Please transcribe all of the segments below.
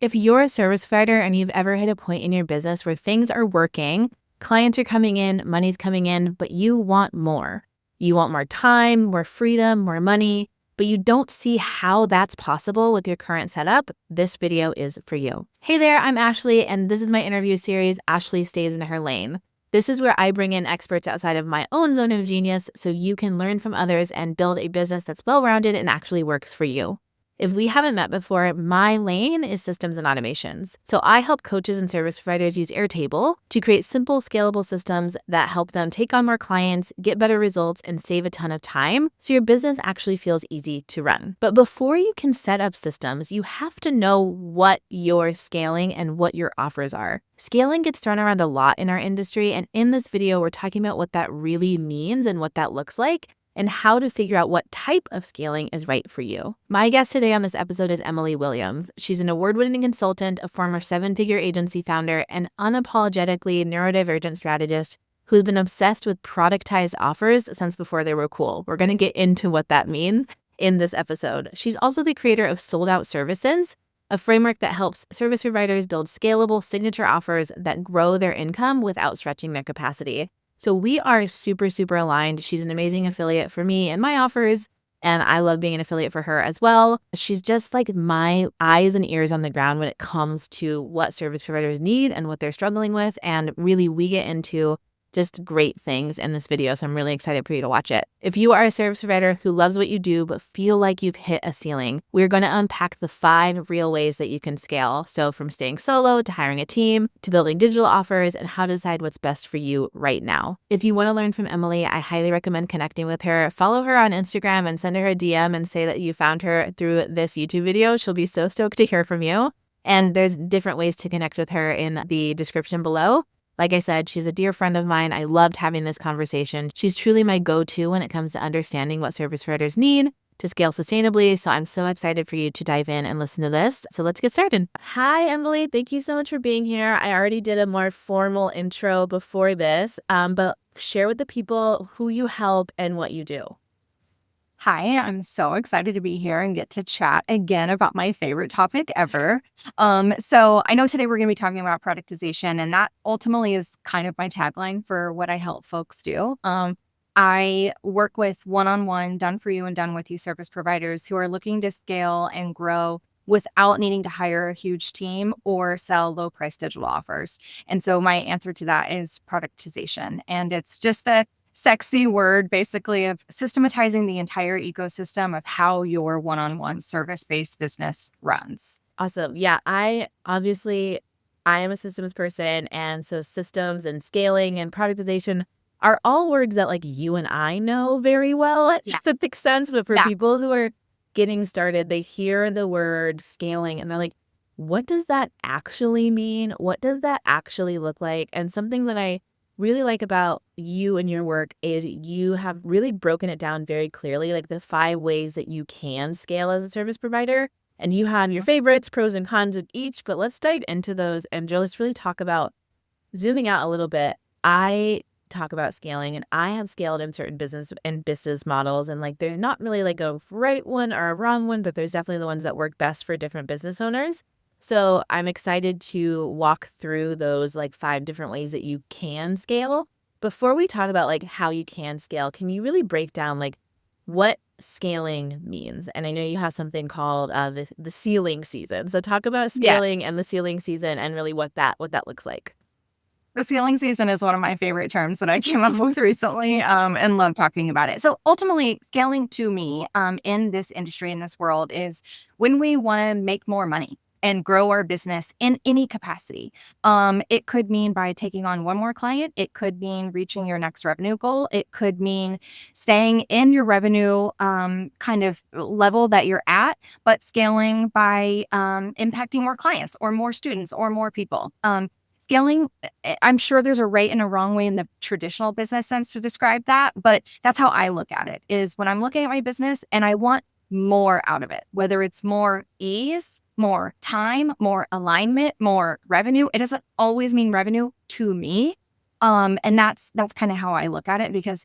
If you're a service provider and you've ever hit a point in your business where things are working, clients are coming in, money's coming in, but you want more. You want more time, more freedom, more money, but you don't see how that's possible with your current setup, this video is for you. Hey there, I'm Ashley, and this is my interview series, Ashley Stays in Her Lane. This is where I bring in experts outside of my own zone of genius so you can learn from others and build a business that's well-rounded and actually works for you. If we haven't met before, my lane is systems and automations. So I help coaches and service providers use Airtable to create simple, scalable systems that help them take on more clients, get better results, and save a ton of time so your business actually feels easy to run. But before you can set up systems, you have to know what you're scaling and what your offers are. Scaling gets thrown around a lot in our industry, and in this video, we're talking about what that really means and what that looks like, and how to figure out what type of scaling is right for you. My guest today on this episode is Emylee Williams. She's an award-winning consultant, a former 7-figure agency founder, and unapologetically neurodivergent strategist who's been obsessed with productized offers since before they were cool. We're going to get into what that means in this episode. She's also the creator of Sold Out Services, a framework that helps service providers build scalable signature offers that grow their income without stretching their capacity. So we are super, super aligned. She's an amazing affiliate for me and my offers, and I love being an affiliate for her as well. She's just like my eyes and ears on the ground when it comes to what service providers need and what they're struggling with. And really, we get into just great things in this video, so I'm really excited for you to watch it. If you are a service provider who loves what you do but feel like you've hit a ceiling, we're going to unpack the 5 real ways that you can scale. So from staying solo to hiring a team to building digital offers and how to decide what's best for you right now. If you want to learn from Emylee, I highly recommend connecting with her. Follow her on Instagram and send her a DM and say that you found her through this YouTube video. She'll be so stoked to hear from you. And there's different ways to connect with her in the description below. Like I said, she's a dear friend of mine. I loved having this conversation. She's truly my go-to when it comes to understanding what service providers need to scale sustainably. So I'm so excited for you to dive in and listen to this. So let's get started. Hi, Emylee. Thank you so much for being here. I already did a more formal intro before this, but share with the people who you help and what you do. Hi, I'm so excited to be here and get to chat again about my favorite topic ever. So I know today we're going to be talking about productization, and that ultimately is kind of my tagline for what I help folks do. I work with one-on-one, done for you and done with you service providers who are looking to scale and grow without needing to hire a huge team or sell low-price digital offers. And so my answer to that is productization, and it's just a sexy word basically of systematizing the entire ecosystem of how your one-on-one service-based business runs. Awesome. Yeah, I am a systems person. And so systems and scaling and productization are all words that like you and I know very well. Yeah. That makes sense. But for Yeah. people who are getting started, they hear the word scaling and they're like, what does that actually mean? What does that actually look like? And something that I really like about you and your work is you have really broken it down very clearly, like the 5 ways that you can scale as a service provider. And you have your favorites, pros and cons of each, but let's dive into those and let's really talk about zooming out a little bit. I talk about scaling, and I have scaled in certain business models, and like there's not really like a right one or a wrong one, but there's definitely the ones that work best for different business owners. So I'm excited to walk through those like 5 different ways that you can scale. Before we talk about like how you can scale, can you really break down like what scaling means? And I know you have something called the ceiling season. So talk about scaling and the ceiling season and really what that looks like. The ceiling season is one of my favorite terms that I came up with recently and love talking about it. So ultimately, scaling to me in this industry, in this world, is when we want to make more money and grow our business in any capacity. It could mean by taking on one more client. It could mean reaching your next revenue goal. It could mean staying in your revenue kind of level that you're at, but scaling by impacting more clients or more students or more people. Scaling, I'm sure there's a right and a wrong way in the traditional business sense to describe that, but that's how I look at it, is when I'm looking at my business and I want more out of it, whether it's more ease, more time, more alignment, more revenue. It doesn't always mean revenue to me. And that's kind of how I look at it, because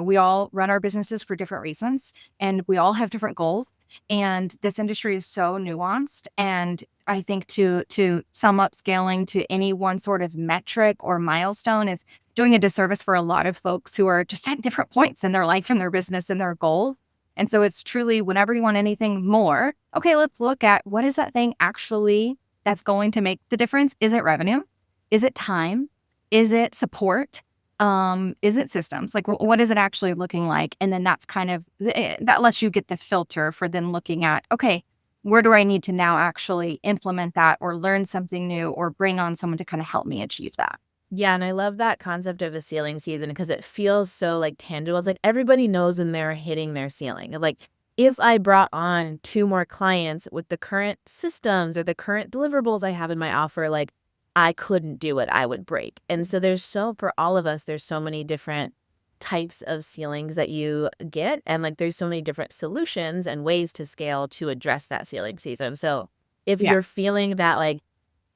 we all run our businesses for different reasons and we all have different goals. And this industry is so nuanced. And I think to sum up scaling to any one sort of metric or milestone is doing a disservice for a lot of folks who are just at different points in their life and their business and their goal. And so it's truly whenever you want anything more, okay, let's look at what is that thing actually that's going to make the difference? Is it revenue? Is it time? Is it support? Is it systems? Like, what is it actually looking like? And then that's kind of, that lets you get the filter for then looking at, okay, where do I need to now actually implement that or learn something new or bring on someone to kind of help me achieve that? Yeah, and I love that concept of a ceiling season because it feels so like tangible. It's like everybody knows when they're hitting their ceiling. Like if I brought on 2 more clients with the current systems or the current deliverables I have in my offer, like I couldn't do it, I would break. And so for all of us, there's so many different types of ceilings that you get. And like there's so many different solutions and ways to scale to address that ceiling season. So if Yeah. you're feeling that like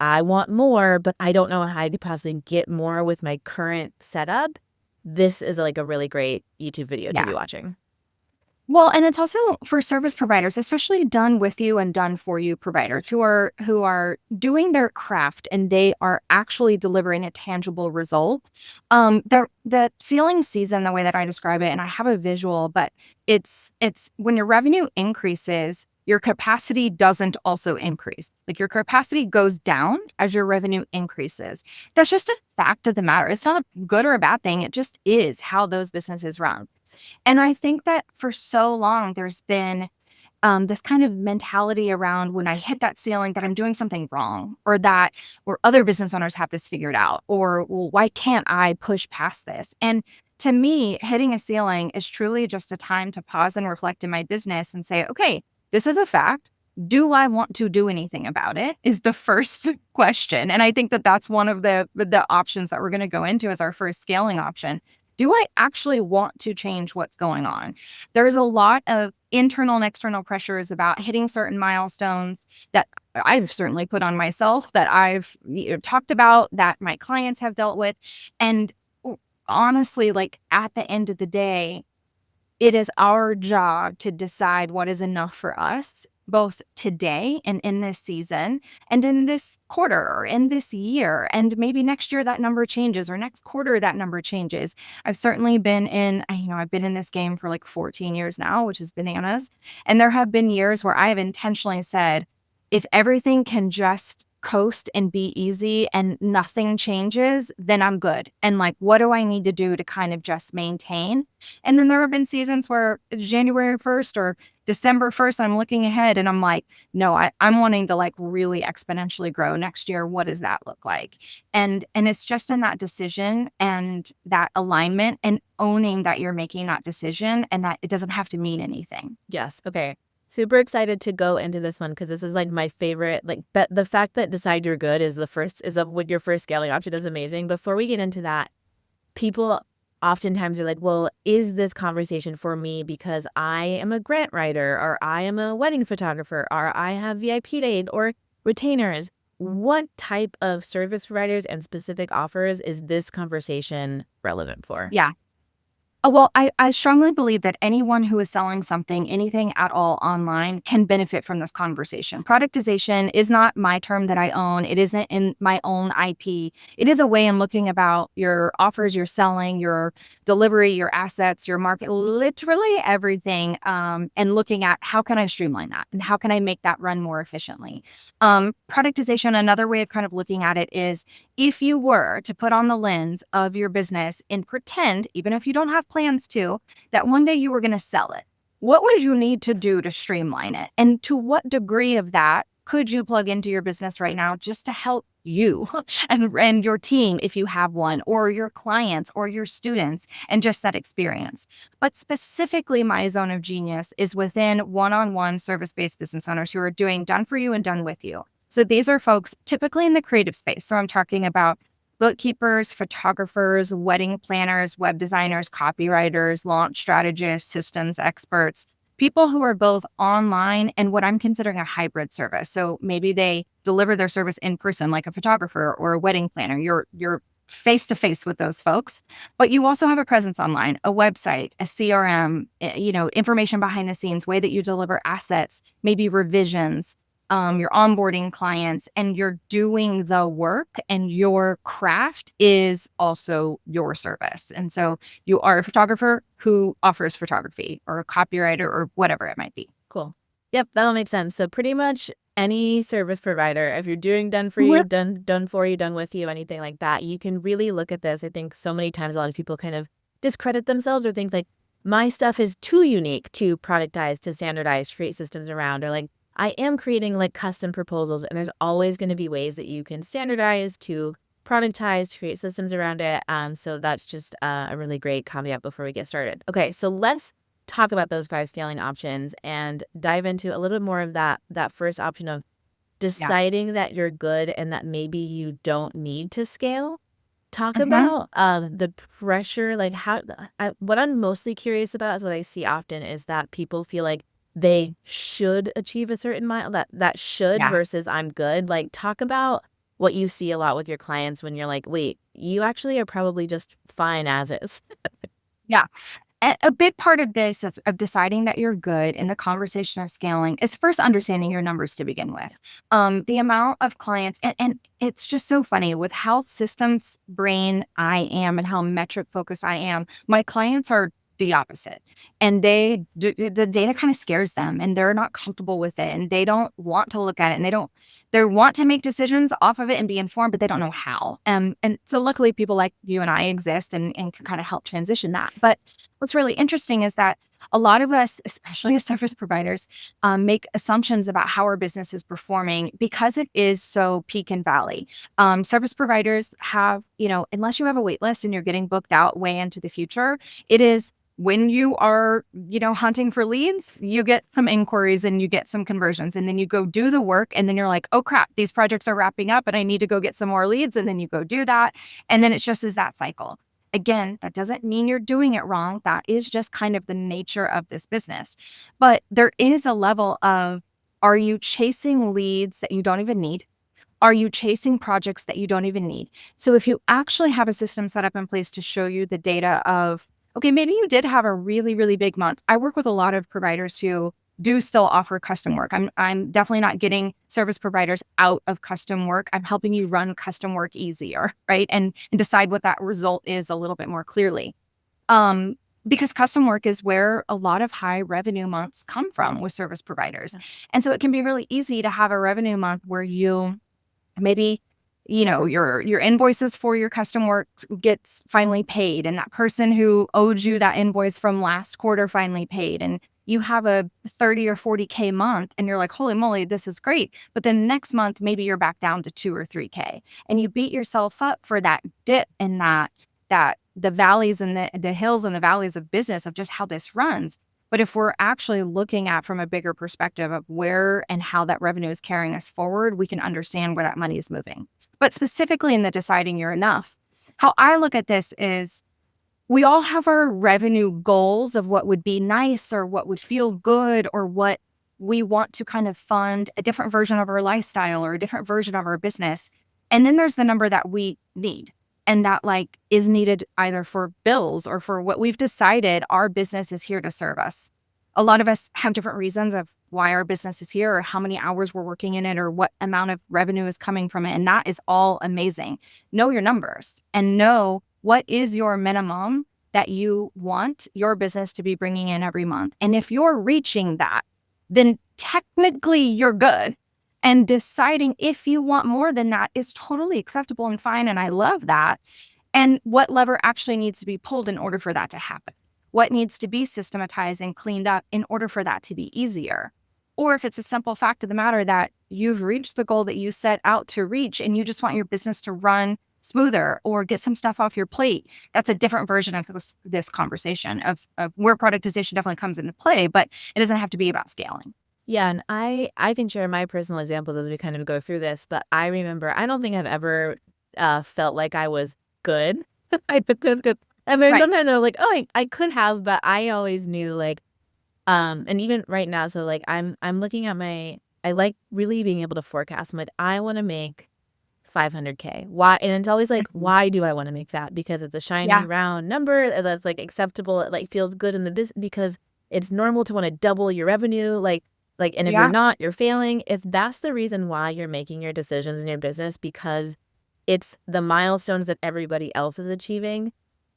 I want more, but I don't know how I could possibly get more with my current setup, this is like a really great YouTube video to Yeah. be watching. Well, and it's also for service providers, especially done with you and done for you providers who are doing their craft and they are actually delivering a tangible result. The ceiling season, the way that I describe it, and I have a visual, but it's when your revenue increases, your capacity doesn't also increase. Like your capacity goes down as your revenue increases. That's just a fact of the matter. It's not a good or a bad thing. It just is how those businesses run. And I think that for so long, there's been this kind of mentality around when I hit that ceiling that I'm doing something wrong or other business owners have this figured out, or well, why can't I push past this? And to me, hitting a ceiling is truly just a time to pause and reflect in my business and say, okay, this is a fact. Do I want to do anything about it? Is the first question. And I think that that's one of the options that we're going to go into as our first scaling option. Do I actually want to change what's going on? There's a lot of internal and external pressures about hitting certain milestones that I've certainly put on myself, that I've talked about, that my clients have dealt with. And honestly, like at the end of the day, it is our job to decide what is enough for us, both today and in this season and in this quarter or in this year. And maybe next year that number changes or next quarter that number changes. I've certainly been I've been in this game for like 14 years now, which is bananas. And there have been years where I have intentionally said, if everything can just coast and be easy and nothing changes, then I'm good. And like, what do I need to do to kind of just maintain? And then there have been seasons where January 1st or December 1st, I'm looking ahead and I'm like, no, I'm wanting to like really exponentially grow next year. What does that look like? And it's just in that decision and that alignment and owning that you're making that decision and that it doesn't have to mean anything. Yes. Okay. Super excited to go into this one because this is like my favorite. Like, but the fact that decide you're good is with your first scaling option is amazing. Before we get into that, people oftentimes are like, well, is this conversation for me because I am a grant writer or I am a wedding photographer or I have VIP aid or retainers? What type of service providers and specific offers is this conversation relevant for? Yeah. Oh, well, I strongly believe that anyone who is selling something, anything at all online can benefit from this conversation. Productization is not my term that I own. It isn't in my own IP. It is a way in looking about your offers, you're selling, your delivery, your assets, your market, literally everything, and looking at how can I streamline that and how can I make that run more efficiently. Productization, another way of kind of looking at it is if you were to put on the lens of your business and pretend, even if you don't have plans to, that one day you were going to sell it, what would you need to do to streamline it? And to what degree of that could you plug into your business right now just to help you and your team if you have one, or your clients or your students, and just that experience? But specifically, my zone of genius is within one-on-one service-based business owners who are doing done for you and done with you. So these are folks typically in the creative space. So I'm talking about bookkeepers, photographers, wedding planners, web designers, copywriters, launch strategists, systems experts, people who are both online and what I'm considering a hybrid service. So maybe they deliver their service in person, like a photographer or a wedding planner. You're face to face with those folks, but you also have a presence online, a website, a CRM, information behind the scenes, way that you deliver assets, maybe revisions, you're onboarding clients, and you're doing the work, and your craft is also your service. And so you are a photographer who offers photography, or a copywriter, or whatever it might be. Cool. Yep, that'll make sense. So pretty much any service provider, if you're doing done for you, done for you, done with you, anything like that, you can really look at this. I think so many times a lot of people kind of discredit themselves or think like my stuff is too unique to productize, to standardize, create systems around, or like I am creating like custom proposals, and there's always going to be ways that you can standardize, to productize, to create systems around it. So that's just a really great caveat before we get started. Okay, so let's talk about those 5 scaling options and dive into a little bit more of that first option of deciding that you're good and that maybe you don't need to scale. Talk about the pressure, like what I'm mostly curious about is what I see often is that people feel like they should achieve a certain mile, that should Yeah. versus I'm good. Like talk about what you see a lot with your clients when you're like, wait, you actually are probably just fine as is. Yeah. A big part of this, of deciding that you're good in the conversation of scaling, is first understanding your numbers to begin with. The amount of clients, and it's just so funny with how systems brain I am and how metric focused I am. My clients are the opposite, and the data kind of scares them, and they're not comfortable with it, and they don't want to look at it, and they want to make decisions off of it and be informed, but they don't know how. And so luckily people like you and I exist, and can kind of help transition that. But what's really interesting is that a lot of us, especially as service providers, make assumptions about how our business is performing because it is so peak and valley. Service providers have, unless you have a wait list and you're getting booked out way into the future, it is when you are, hunting for leads, you get some inquiries and you get some conversions, and then you go do the work, and then you're like, oh crap, these projects are wrapping up and I need to go get some more leads. And then you go do that. And then it's just is that cycle. Again, that doesn't mean you're doing it wrong. That is just kind of the nature of this business. But there is a level of, are you chasing leads that you don't even need? Are you chasing projects that you don't even need? So if you actually have a system set up in place to show you the data of, okay, maybe you did have a really, really big month. I work with a lot of providers who do still offer custom work. I'm definitely not getting service providers out of custom work. I'm helping you run custom work easier, right? And decide what that result is a little bit more clearly. Because custom work is where a lot of high revenue months come from with service providers. And so it can be really easy to have a revenue month where you maybe, your invoices for your custom work gets finally paid, and that person who owed you that invoice from last quarter finally paid, and you have a 30 or 40K month, and you're like, holy moly, this is great. But then next month, maybe you're back down to 2 or 3K, and you beat yourself up for that dip in that the valleys and the hills and the valleys of business of just how this runs. But if we're actually looking at from a bigger perspective of where and how that revenue is carrying us forward, we can understand where that money is moving. But specifically in the deciding you're enough, how I look at this is we all have our revenue goals of what would be nice or what would feel good or what we want to kind of fund a different version of our lifestyle or a different version of our business. And then there's the number that we need. And that is needed either for bills or for what we've decided our business is here to serve us. A lot of us have different reasons of why our business is here or how many hours we're working in it or what amount of revenue is coming from it. And that is all amazing. Know your numbers and know what is your minimum that you want your business to be bringing in every month. And if you're reaching that, then technically you're good. And deciding if you want more than that is totally acceptable and fine. And I love that. And what lever actually needs to be pulled in order for that to happen? What needs to be systematized and cleaned up in order for that to be easier? Or if it's a simple fact of the matter that you've reached the goal that you set out to reach and you just want your business to run smoother or get some stuff off your plate, that's a different version of this conversation of where productization definitely comes into play, but it doesn't have to be about scaling. Yeah, and I can share my personal examples as we kind of go through this, but I remember I don't think I've ever felt like I was good. I did this good. I mean, Right. sometimes I'm like, oh, I could have, but I always knew and even right now, so I'm looking at I like really being able to forecast. I'm like, I want to make 500K. Why? And it's always like, Mhm. why do I want to make that? Because it's a shiny Yeah. round number that's like acceptable. It like feels good in the business because it's normal to want to double your revenue. And if you're Yeah. not, you're failing. If that's the reason why you're making your decisions in your business because it's the milestones that everybody else is achieving,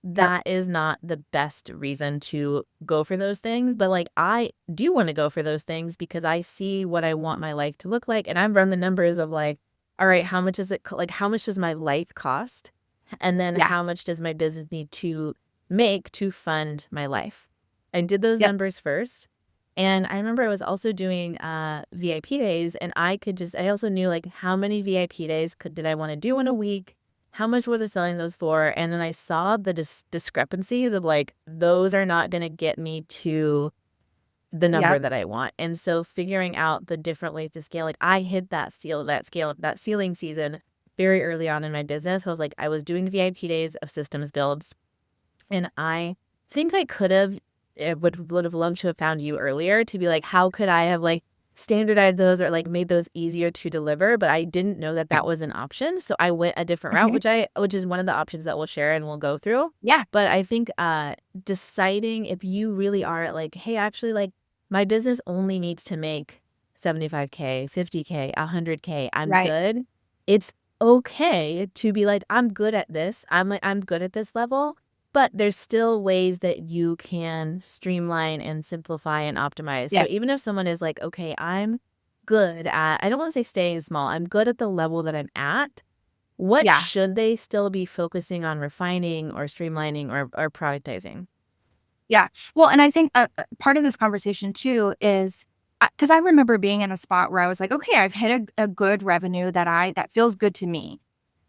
Yep. that is not the best reason to go for those things. But like, I do want to go for those things because I see what I want my life to look like. And I've run the numbers of like, all right, how much is it, like, how much does my life cost? And then Yeah. how much does my business need to make to fund my life? I did those Yep. numbers first. And I remember I was also doing VIP days, and I also knew like how many VIP days did I want to do in a week? How much was I selling those for? And then I saw the discrepancies of like, those are not going to get me to the number Yep. that I want. And so figuring out the different ways to scale, like I hit that ceiling season very early on in my business. I was doing VIP days of systems builds, and I think I could have would have loved to have found you earlier to be like, how could I have like standardized those or like made those easier to deliver? But I didn't know that that was an option. So I went a different route, Mhm. which is one of the options that we'll share and we'll go through. Yeah. But I think deciding if you really are like, hey, actually like my business only needs to make 75K, 50K, 100K, I'm Right. good. It's okay to be like, I'm good at this. I'm good at this level, but there's still ways that you can streamline and simplify and optimize. So Yeah. even if someone is like, okay, I'm good at, I don't want to say staying small, I'm good at the level that I'm at. What Yeah. should they still be focusing on refining or streamlining or productizing? Yeah. Well, and I think part of this conversation too is because I remember being in a spot where I was like, okay, I've hit a good revenue that feels good to me.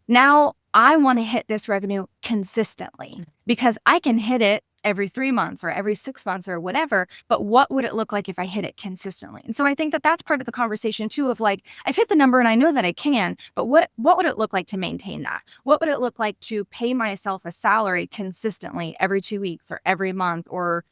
Now I want to hit this revenue consistently because I can hit it every 3 months or every 6 months or whatever. But what would it look like if I hit it consistently? And so I think that that's part of the conversation too of like, I've hit the number and I know that I can, but what would it look like to maintain that? What would it look like to pay myself a salary consistently every 2 weeks or every month or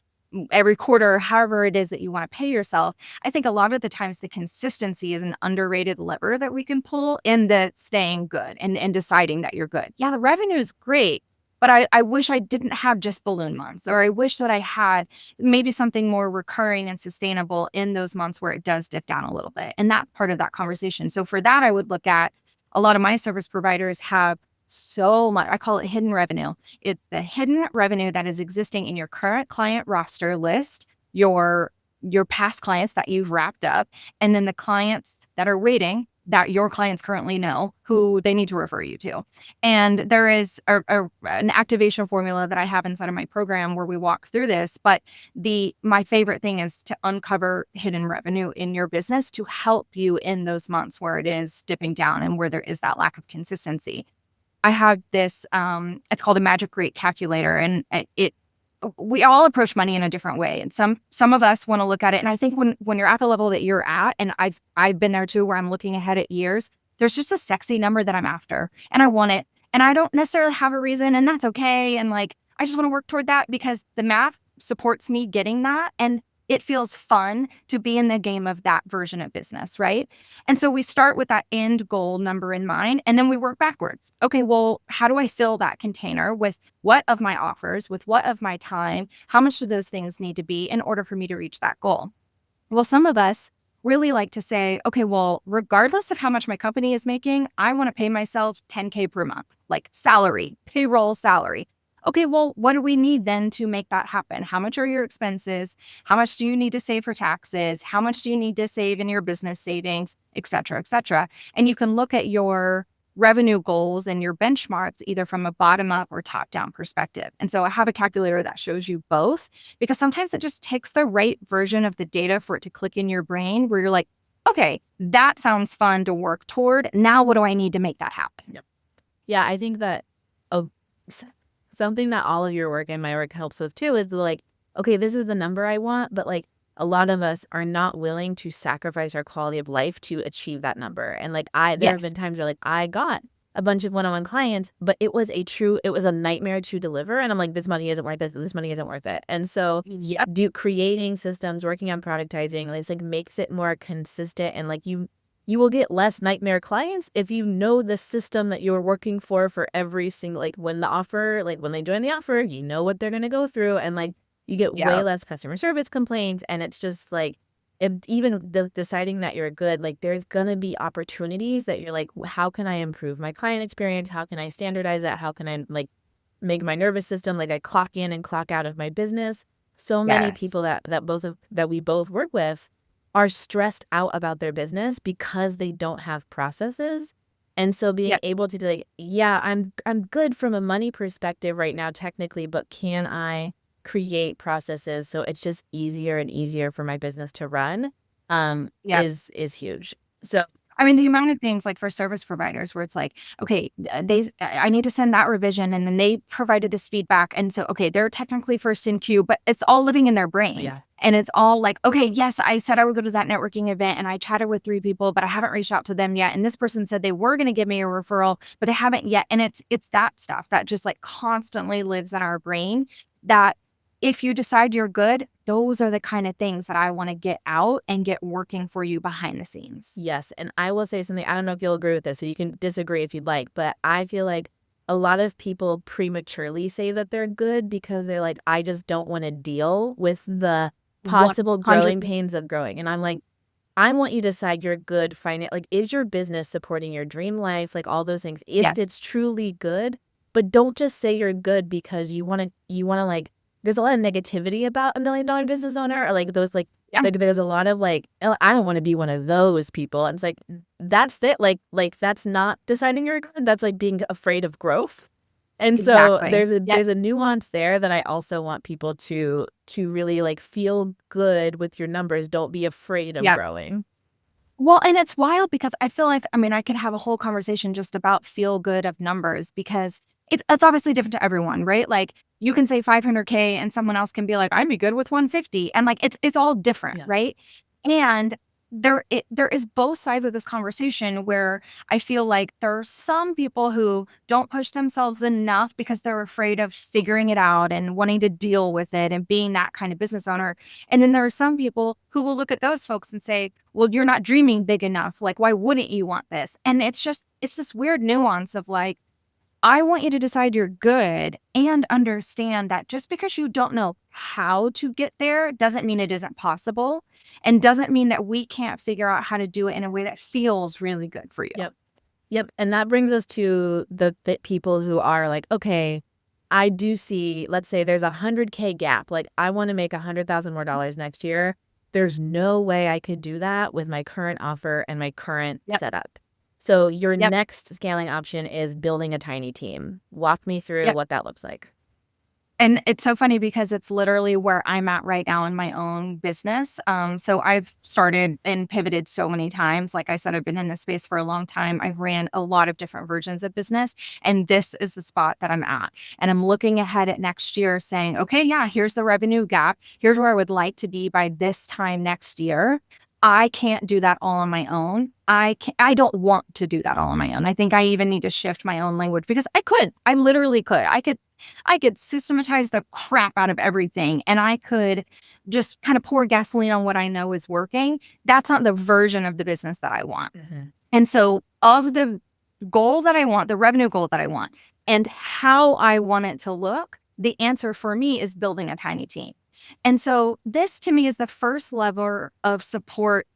every quarter, however it is that you want to pay yourself? I think a lot of the times the consistency is an underrated lever that we can pull in the staying good and deciding that you're good. Yeah, the revenue is great, but I wish I didn't have just balloon months, or I wish that I had maybe something more recurring and sustainable in those months where it does dip down a little bit. And that's part of that conversation. So for that, I would look at a lot of my service providers have so much, I call it hidden revenue. It's the hidden revenue that is existing in your current client roster list, your past clients that you've wrapped up, and then the clients that are waiting that your clients currently know who they need to refer you to. And there is an activation formula that I have inside of my program where we walk through this. But my favorite thing is to uncover hidden revenue in your business to help you in those months where it is dipping down and where there is that lack of consistency. I have this, it's called a magic rate calculator, and we all approach money in a different way. And some of us want to look at it. And I think when you're at the level that you're at, and I've been there too, where I'm looking ahead at years, there's just a sexy number that I'm after and I want it. And I don't necessarily have a reason, and that's okay. And like, I just want to work toward that because the math supports me getting that. And it feels fun to be in the game of that version of business, right? And so we start with that end goal number in mind, and then we work backwards. Okay, well, how do I fill that container with what of my offers, with what of my time? How much do those things need to be in order for me to reach that goal? Well, some of us really like to say, okay, well, regardless of how much my company is making, I want to pay myself 10K per month, like salary, payroll salary. Okay, well, what do we need then to make that happen? How much are your expenses? How much do you need to save for taxes? How much do you need to save in your business savings, et cetera, et cetera? And you can look at your revenue goals and your benchmarks either from a bottom up or top down perspective. And so I have a calculator that shows you both because sometimes it just takes the right version of the data for it to click in your brain where you're like, okay, that sounds fun to work toward. Now, what do I need to make that happen? Yep. Yeah, I think that oh, something that all of your work and my work helps with too is like, okay, this is the number I want, but like a lot of us are not willing to sacrifice our quality of life to achieve that number. And like there have been Yes. times where like I got a bunch of one-on-one clients, but it was a nightmare to deliver. And I'm like, this money isn't worth it. This money isn't worth it. And so Yep. creating systems, working on productizing, it's like makes it more consistent and like you will get less nightmare clients if you know the system that you're working for every single, like when they join the offer, you know what they're going to go through. And like, you get way Yeah. less customer service complaints. And it's just like, even deciding that you're good, like there's going to be opportunities that you're like, how can I improve my client experience? How can I standardize that? How can I like make my nervous system, like I clock in and clock out of my business? So many Yes. people that we both work with are stressed out about their business because they don't have processes. And so being Yep. able to be like, yeah, I'm good from a money perspective right now technically, but can I create processes so it's just easier and easier for my business to run Yep. is huge. So I mean, the amount of things like for service providers where it's like, okay, I need to send that revision, and then they provided this feedback. And so, okay, they're technically first in queue, but it's all living in their brain. yeah. And it's all like, okay, yes, I said I would go to that networking event and I chatted with 3 people, but I haven't reached out to them yet. And this person said they were going to give me a referral, but they haven't yet. And it's that stuff that just like constantly lives in our brain that if you decide you're good, those are the kind of things that I want to get out and get working for you behind the scenes. Yes, and I will say something, I don't know if you'll agree with this, so you can disagree if you'd like, but I feel like a lot of people prematurely say that they're good because they're like, I just don't want to deal with the possible growing 100. pains of growing. And I'm like, I want you to decide you're good like, is your business supporting your dream life? Like all those things, if Yes. it's truly good, but don't just say you're good because you want to like, there's a lot of negativity about $1 million business owner or like those Yeah. like there's a lot of like, "Oh, I don't want to be one of those people." And it's like, that's it. Like that's not deciding you're good. That's like being afraid of growth. And so Exactly. Yep. there's a nuance there that I also want people to really like feel good with your numbers. Don't be afraid of Yep. growing. Well, and it's wild because I feel like, I mean, I could have a whole conversation just about feel good of numbers because it's obviously different to everyone, right? Like you can say 500K and someone else can be like, I'd be good with 150. And like, it's all different, Yeah. right? And there is both sides of this conversation where I feel like there are some people who don't push themselves enough because they're afraid of figuring it out and wanting to deal with it and being that kind of business owner. And then there are some people who will look at those folks and say, well, you're not dreaming big enough. Like, why wouldn't you want this? And it's this weird nuance of like, I want you to decide you're good and understand that just because you don't know how to get there doesn't mean it isn't possible and doesn't mean that we can't figure out how to do it in a way that feels really good for you. Yep. Yep. And that brings us to the people who are like, okay, I do see, let's say there's 100K gap. Like I want to make 100,000 more dollars next year. There's no way I could do that with my current offer and my current Yep. setup. So your Yep. next scaling option is building a tiny team. Walk me through Yep. what that looks like. And it's so funny because it's literally where I'm at right now in my own business. So I've started and pivoted so many times. Like I said, I've been in this space for a long time. I've ran a lot of different versions of business, and this is the spot that I'm at. And I'm looking ahead at next year saying, okay, yeah, here's the revenue gap. Here's where I would like to be by this time next year. I can't do that all on my own. I don't want to do that all on my own. I think I even need to shift my own language because I literally could. I could systematize the crap out of everything and I could just kind of pour gasoline on what I know is working. That's not the version of the business that I want. Mhm. And so, of the goal that I want, the revenue goal that I want, and how I want it to look, the answer for me is building a tiny team. And so, this to me is the first level of support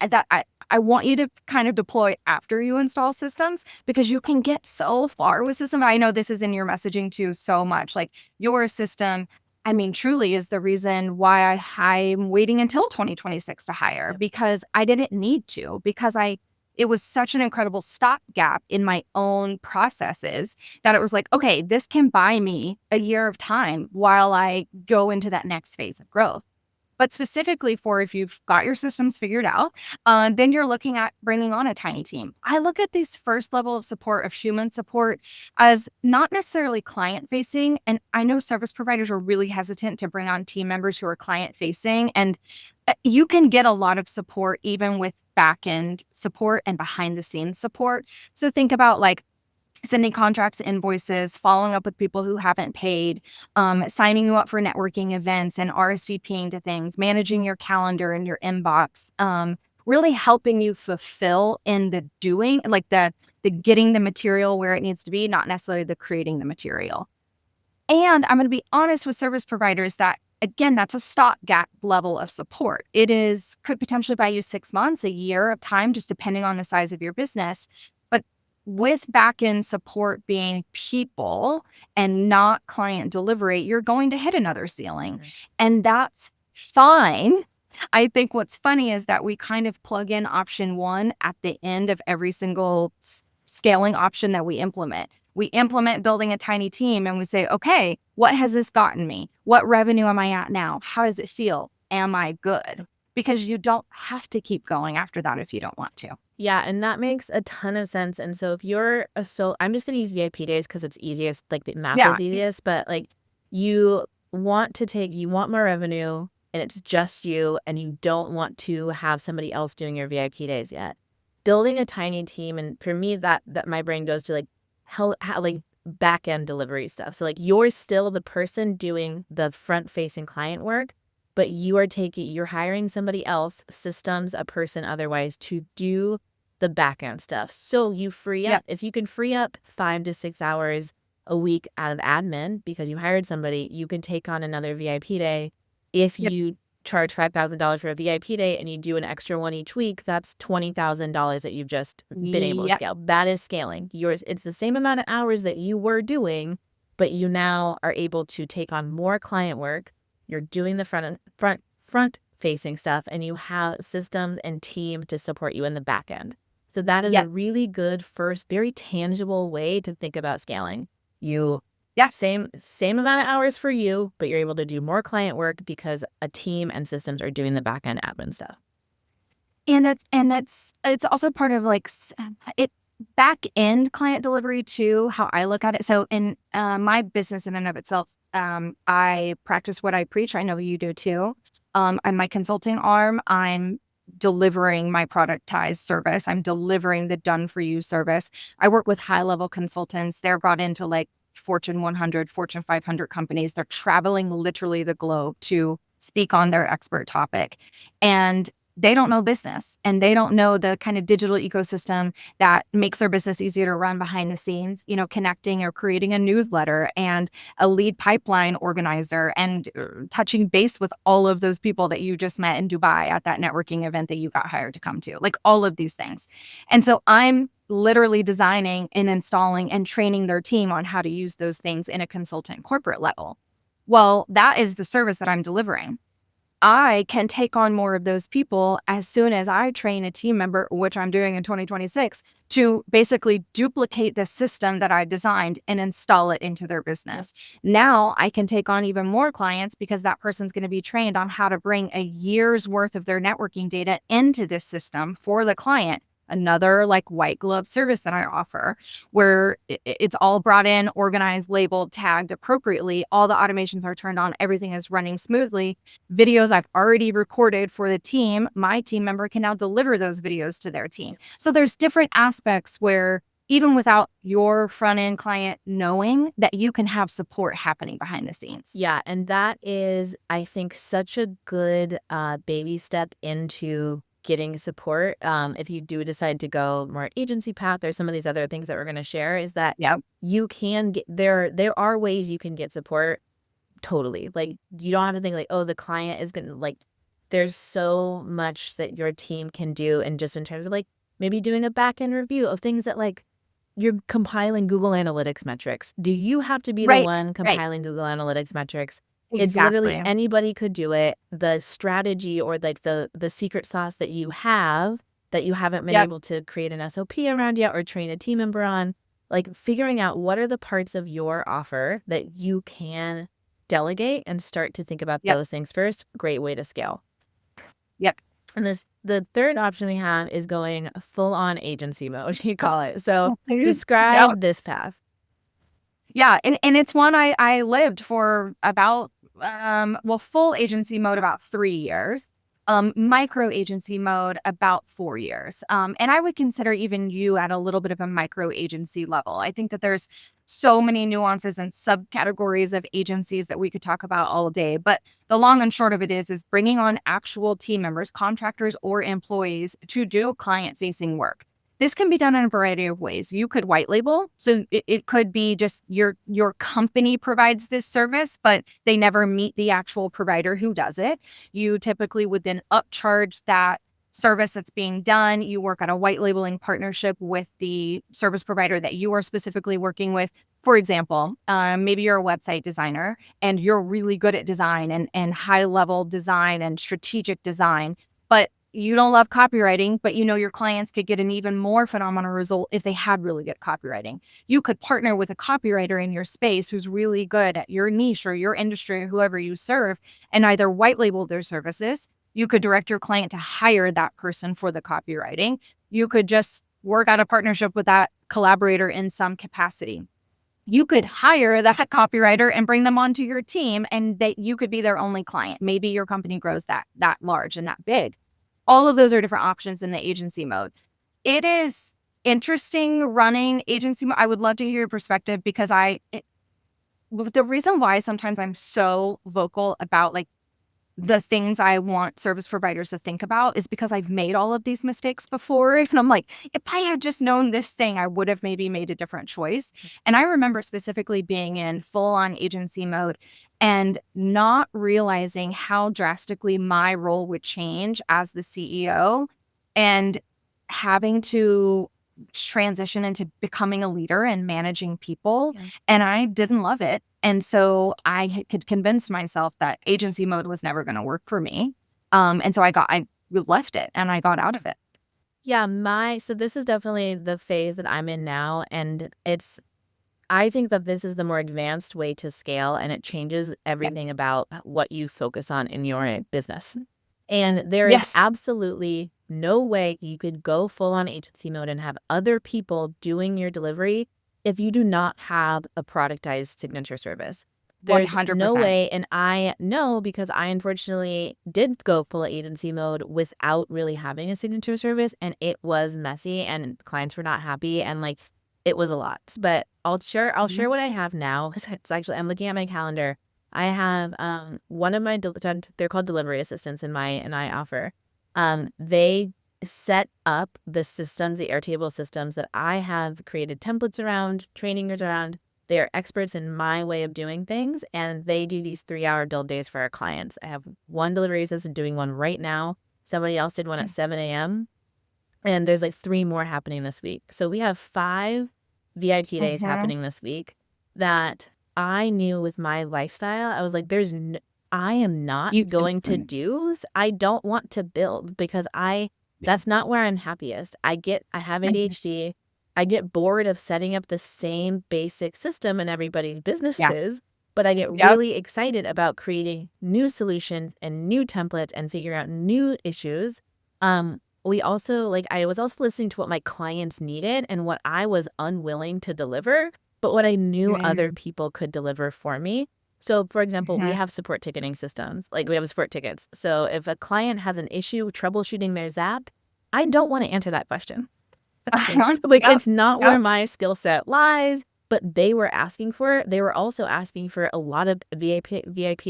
that I want you to kind of deploy after you install systems because you can get so far with system. I know this is in your messaging too so much. Like your system, I mean, truly is the reason why I'm waiting until 2026 to hire Yep. because I didn't need to, because it was such an incredible stopgap in my own processes that it was like, okay, this can buy me a year of time while I go into that next phase of growth. But specifically for if you've got your systems figured out, then you're looking at bringing on a tiny team. I look at this first level of support, of human support, as not necessarily client facing. And I know service providers are really hesitant to bring on team members who are client facing. And you can get a lot of support even with back end support and behind the scenes support. So think about like sending contracts, invoices, following up with people who haven't paid, signing you up for networking events and RSVPing to things, managing your calendar and your inbox, really helping you fulfill in the doing, like the getting the material where it needs to be, not necessarily the creating the material. And I'm going to be honest with service providers that, again, that's a stopgap level of support. Could potentially buy you 6 months, a year of time, just depending on the size of your business. But with back-end support being people and not client delivery, you're going to hit another ceiling. And that's fine. I think what's funny is that we kind of plug in option one at the end of every single scaling option that we implement. We implement building a tiny team and we say, okay, what has this gotten me? What revenue am I at now? How does it feel? Am I good? Because you don't have to keep going after that if you don't want to. Yeah, and that makes a ton of sense. And so if you're I'm just gonna use VIP days because it's easiest, like the math Yeah. is easiest, but like you you want more revenue and it's just you and you don't want to have somebody else doing your VIP days yet. Building a tiny team, and for me that my brain goes to like how like back end delivery stuff. So like you're still the person doing the front facing client work, but you're hiring somebody else, systems, a person otherwise, to do the back end stuff. So you free up, if you can free up 5 to 6 hours a week out of admin because you hired somebody, you can take on another VIP day. If Yep. you charge $5,000 for a VIP day and you do an extra one each week, that's $20,000 that you've just been able to Yep. scale. That is scaling. It's the same amount of hours that you were doing, but you now are able to take on more client work. You're doing the front facing stuff, and you have systems and team to support you in the back end. So that is a really good first, very tangible way to think about scaling. Same amount of hours for you, but you're able to do more client work because a team and systems are doing the back end admin stuff. And it's also part of like it back end client delivery too, how I look at it. So in my business in and of itself, I practice what I preach. I know you do too. I'm my consulting arm. I'm delivering my productized service. I'm delivering the done for you service. I work with high level consultants. They're brought into like Fortune 100, Fortune 500 companies. They're traveling literally the globe to speak on their expert topic. And they don't know business and they don't know the kind of digital ecosystem that makes their business easier to run behind the scenes, connecting or creating a newsletter and a lead pipeline organizer and touching base with all of those people that you just met in Dubai at that networking event that you got hired to come to, like all of these things. And so I'm literally designing and installing and training their team on how to use those things in a consultant corporate level. Well, that is the service that I'm delivering. I can take on more of those people as soon as I train a team member, which I'm doing in 2026, to basically duplicate the system that I designed and install it into their business. Now I can take on even more clients because that person's going to be trained on how to bring a year's worth of their networking data into this system for the client. Another like white glove service that I offer where it's all brought in, organized, labeled, tagged appropriately. All the automations are turned on. Everything is running smoothly. Videos I've already recorded for the team. My team member can now deliver those videos to their team. So there's different aspects where even without your front end client knowing that you can have support happening behind the scenes. Yeah. And that is, I think, such a good baby step into getting support. If you do decide to go more agency path, there's some of these other things that we're going to share is that you can get there are ways you can get support. Totally. Like you don't have to think like, oh, the client is going to like, there's so much that your team can do. And just in terms of like maybe doing a back end review of things that like you're compiling Google Analytics metrics. Do you have to be the one compiling Google Analytics metrics? It's literally anybody could do it. The strategy or like the secret sauce that you haven't been able to create an SOP around yet or train a team member on, like figuring out what are the parts of your offer that you can delegate and start to think about those things first. Great way to scale. And the third option we have is going full on agency mode, you call it. So describe this path. Yeah. And it's one I lived for about, full agency mode about 3 years. Micro agency mode, about 4 years. And I would consider even you at a little bit of a micro agency level. I think that there's so many nuances and subcategories of agencies that we could talk about all day. But the long and short of it is bringing on actual team members, contractors, or employees to do client facing work. This can be done in a variety of ways. You could white label. So it could be just your company provides this service, but they never meet the actual provider who does it. You typically would then upcharge that service that's being done. You work on a white labeling partnership with the service provider that you are specifically working with. For example, maybe you're a website designer and you're really good at design and high level design and strategic design, but you don't love copywriting, but you know your clients could get an even more phenomenal result if they had really good copywriting. You could partner with a copywriter in your space who's really good at your niche or your industry or whoever you serve, and either white label their services. You could direct your client to hire that person for the copywriting. You could just work out a partnership with that collaborator in some capacity. You could hire that copywriter and bring them onto your team, and you could be their only client. Maybe your company grows that large and that big. All of those are different options in the agency mode. It is interesting running agency mode. I would love to hear your perspective because the reason why sometimes I'm so vocal about like the things I want service providers to think about is because I've made all of these mistakes before. And I'm like, if I had just known this thing, I would have maybe made a different choice. And I remember specifically being in full on agency mode and not realizing how drastically my role would change as the CEO and having to transition into becoming a leader and managing people. Yeah. And I didn't love it. And so I could convince myself that agency mode was never going to work for me. And so I left it and I got out of it. Yeah, so this is definitely the phase that I'm in now. And I think that this is the more advanced way to scale, and it changes everything Yes. about what you focus on in your business. And there is Yes. absolutely no way you could go full on agency mode and have other people doing your delivery if you do not have a productized signature service. There's no 100%. way, and I know because I unfortunately did go full agency mode without really having a signature service, and it was messy and clients were not happy and like it was a lot. But I'll share Mhm. what I have now. It's actually, I'm looking at my calendar. I have one of my they're called delivery assistants in I offer. They set up the systems, the Airtable systems that I have created templates around, trainings around. They are experts in my way of doing things, and they do these 3-hour build days for our clients. I have one delivery assistant doing one right now. Somebody else did one at 7 a.m. And there's like 3 more happening this week. So we have 5 VIP days Mhm. happening this week that I knew with my lifestyle, I was like, I am not You going to can. do, I don't want to build because that's not where I'm happiest. I have Mhm. ADHD. I get bored of setting up the same basic system in everybody's Yeah. businesses, but I get Yep. really excited about creating new solutions and new templates and figuring out new issues. We also I was also listening to what my clients needed and what I was unwilling to deliver, but what I knew other Mhm. people could deliver for me. So, for example, we Mhm. have support ticketing systems. Like, we have support tickets. So if a client has an issue troubleshooting their Zap, I don't want to answer that question. Uh-huh. Yep. It's not where Yep. my skill set lies, but they were asking for it. They were also asking for a lot of VIP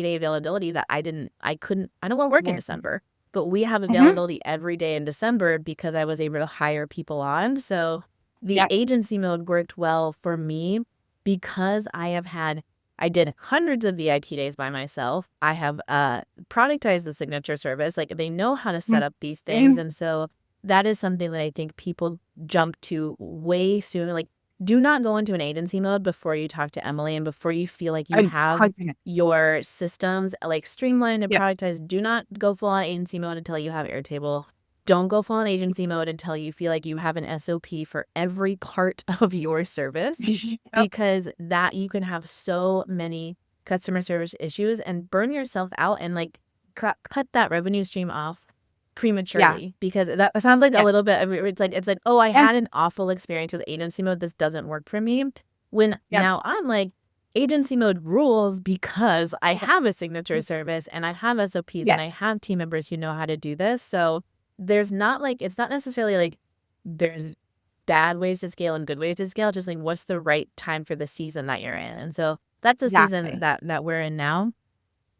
day availability that I don't want to work in Yeah. December, but we have Mhm. availability every day in December because I was able to hire people on. So the Yep. agency mode worked well for me because I did hundreds of VIP days by myself. I have productized the signature service. Like, they know how to set up these things. Mhm. And so that is something that I think people jump to way sooner. Like, do not go into an agency mode before you talk to Emily and before you feel like you have 100%. your systems like streamlined and Yep. productized. Do not go full on agency mode until you have Airtable. Don't go full on agency mode until you feel like you have an SOP for every part of your service, Yep. because that you can have so many customer service issues and burn yourself out and cut that revenue stream off Yeah. prematurely, because that sounds like a Yeah. little bit it's like, oh, I had Yes. an awful experience with agency mode. This doesn't work for me. When Yep. now I'm like, agency mode rules because I Yeah. have a signature Yes. service and I have SOPs and I Yes. have team members who know how to do this. So there's not like, it's not necessarily like there's bad ways to scale and good ways to scale, just like what's the right time for the season that you're in. And so that's the season Exactly. that we're in now.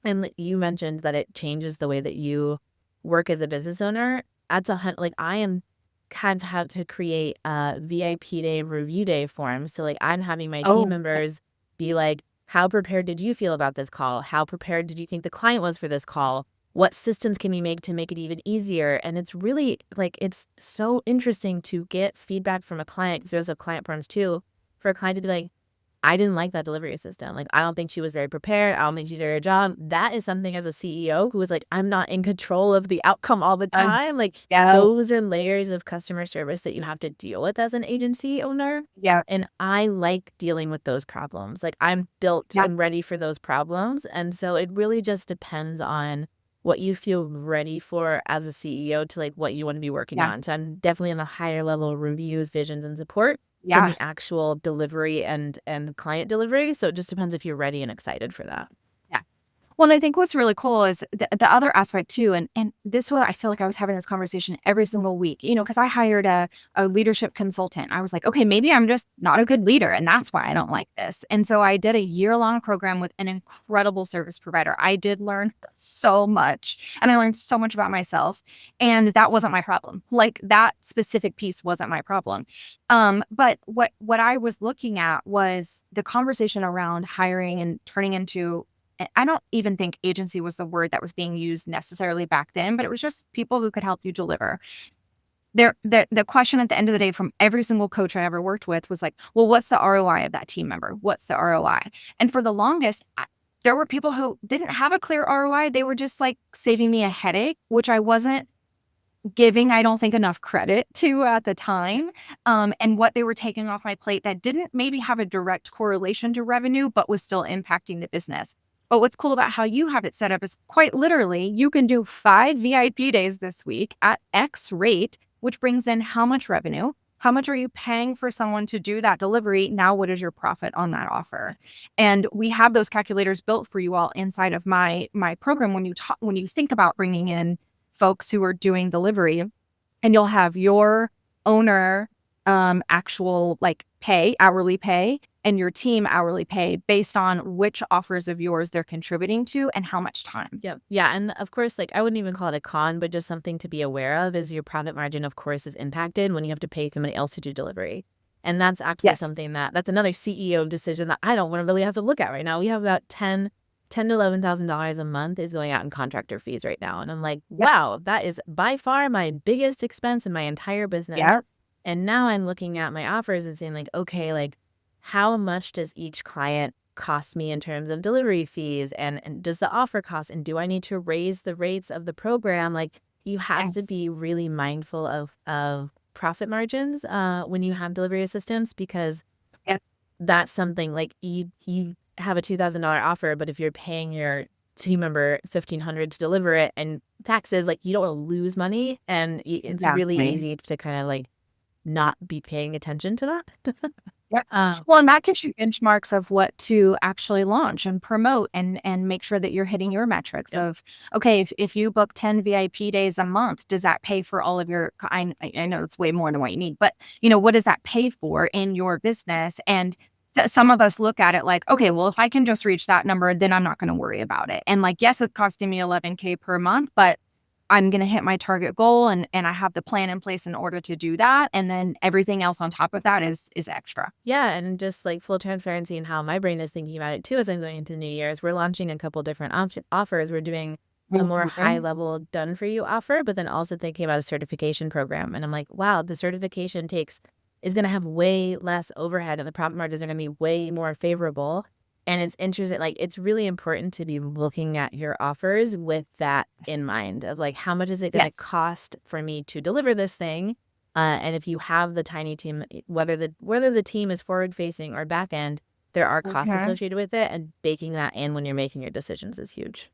And you mentioned that it changes the way that you work as a business owner. That's like I am kind of have to create a VIP day review day form. So like I'm having my team Oh, okay. members be like, how prepared did you feel about this call? How prepared did you think the client was for this call? What systems can we make to make it even easier? And it's really like it's so interesting to get feedback from a client because there's a client forums too, for a client to be like, I didn't like that delivery assistant. Like, I don't think she was very prepared. I don't think she did her job. That is something as a CEO who is like, I'm not in control of the outcome all the Uh, time. Like, yeah. those are layers of customer service that you have to deal with as an agency owner. Yeah. And I like dealing with those problems. Like, I'm built Yeah. and ready for those problems. And so it really just depends on what you feel ready for as a CEO to like what you want to be working Yeah. on. So I'm definitely in the higher level reviews, visions, and support than Yeah. the actual delivery and client delivery. So it just depends if you're ready and excited for that. Yeah. Well, and I think what's really cool is the other aspect too, and this way I feel like I was having this conversation every single week, because I hired a leadership consultant. I was like, okay, maybe I'm just not a good leader, and that's why I don't like this. And so I did a year-long program with an incredible service provider. I did learn so much, and I learned so much about myself, and that wasn't my problem. Like that specific piece wasn't my problem. But what I was looking at was the conversation around hiring and turning into I don't even think agency was the word that was being used necessarily back then, but it was just people who could help you deliver. The question at the end of the day from every single coach I ever worked with was like, well, what's the ROI of that team member? What's the ROI? And for the longest, there were people who didn't have a clear ROI. They were just like saving me a headache, which I wasn't giving, I don't think, enough credit to at the time. And what they were taking off my plate that didn't maybe have a direct correlation to revenue, but was still impacting the business. But what's cool about how you have it set up is quite literally, you can do 5 VIP days this week at X rate, which brings in how much revenue? How much are you paying for someone to do that delivery? Now, what is your profit on that offer? And we have those calculators built for you all inside of my program. When you think about bringing in folks who are doing delivery, and you'll have your owner actual like hourly pay, and your team hourly pay based on which offers of yours they're contributing to and how much time. Yep. Yeah. And of course, like I wouldn't even call it a con, but just something to be aware of is your profit margin, of course, is impacted when you have to pay somebody else to do delivery. And that's actually Yes. something that's another CEO decision that I don't want to really have to look at right now. We have about ten to $11,000 a month is going out in contractor fees right now. And I'm like, Yep. wow, that is by far my biggest expense in my entire business. Yeah. And now I'm looking at my offers and saying like, okay, like how much does each client cost me in terms of delivery fees and does the offer cost and do I need to raise the rates of the program? Like you have to Yes. be really mindful of profit margins when you have delivery assistants because Yep. that's something like you have a $2,000 offer, but if you're paying your team member $1,500 to deliver it and taxes, like you don't want to lose money, and it's really Exactly. easy to kind of like not be paying attention to that. Yep. uh, Well, and that gives you benchmarks of what to actually launch and promote and make sure that you're hitting your metrics yep. of, okay, if you book 10 VIP days a month, does that pay for all of your, I know it's way more than what you need, but what does that pay for in your business? And some of us look at it like, okay, well, if I can just reach that number, then I'm not going to worry about it. And like, yes, it's costing me 11K per month, but I'm going to hit my target goal and I have the plan in place in order to do that. And then everything else on top of that is extra. Yeah, and just like full transparency and how my brain is thinking about it too as I'm going into the new year is we're launching a couple different offers. We're doing a more high Mhm. level done for you offer, but then also thinking about a certification program. And I'm like, wow, the certification is going to have way less overhead and the profit margins are going to be way more favorable. And it's interesting, like it's really important to be looking at your offers with that Yes. in mind of like, how much is it going to Yes. cost for me to deliver this thing? And if you have the tiny team, whether the team is forward facing or back end, there are costs Okay. associated with it, and baking that in when you're making your decisions is huge.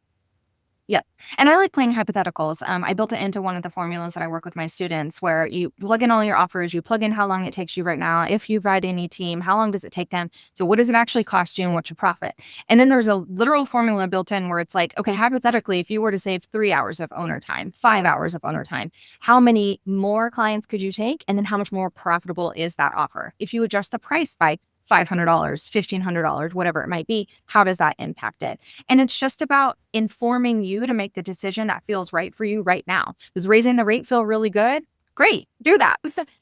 Yep. And I like playing hypotheticals. I built it into one of the formulas that I work with my students where you plug in all your offers, you plug in how long it takes you right now. If you've had any team, how long does it take them? So what does it actually cost you and what's your profit? And then there's a literal formula built in where it's like, okay, hypothetically, if you were to save 3 hours of owner time, 5 hours of owner time, how many more clients could you take? And then how much more profitable is that offer? If you adjust the price by $500, $1,500, whatever it might be, how does that impact it? And it's just about informing you to make the decision that feels right for you right now. Does raising the rate feel really good? Great, do that.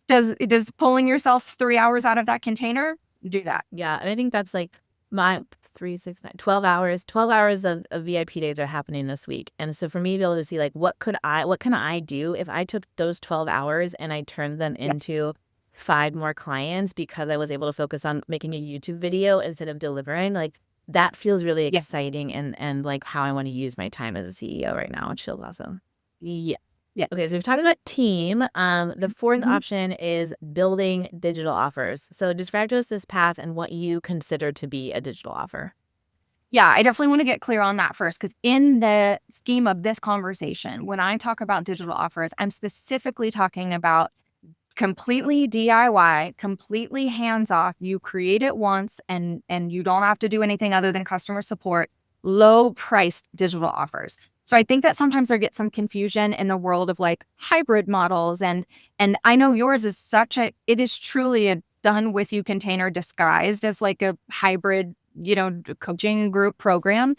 Does pulling yourself 3 hours out of that container? Do that. Yeah. And I think that's like my 3, 6, 9, 12 hours, 12 hours of VIP days are happening this week. And so for me to be able to see like, what can I do if I took those 12 hours and I turned them Yes. into 5 more clients because I was able to focus on making a YouTube video instead of delivering, like that feels really Yes. exciting and like how I want to use my time as a CEO right now, which feels awesome. Yeah. Yeah. Okay, so we've talked about team. The fourth Mhm. option is building digital offers. So describe to us this path and what you consider to be a digital offer. Yeah, I definitely want to get clear on that first, because in the scheme of this conversation, when I talk about digital offers, I'm specifically talking about completely DIY, completely hands off. You create it once and you don't have to do anything other than customer support, low priced digital offers. So I think that sometimes there gets some confusion in the world of like hybrid models and I know yours is it is truly a done with you container disguised as like a hybrid, coaching group program.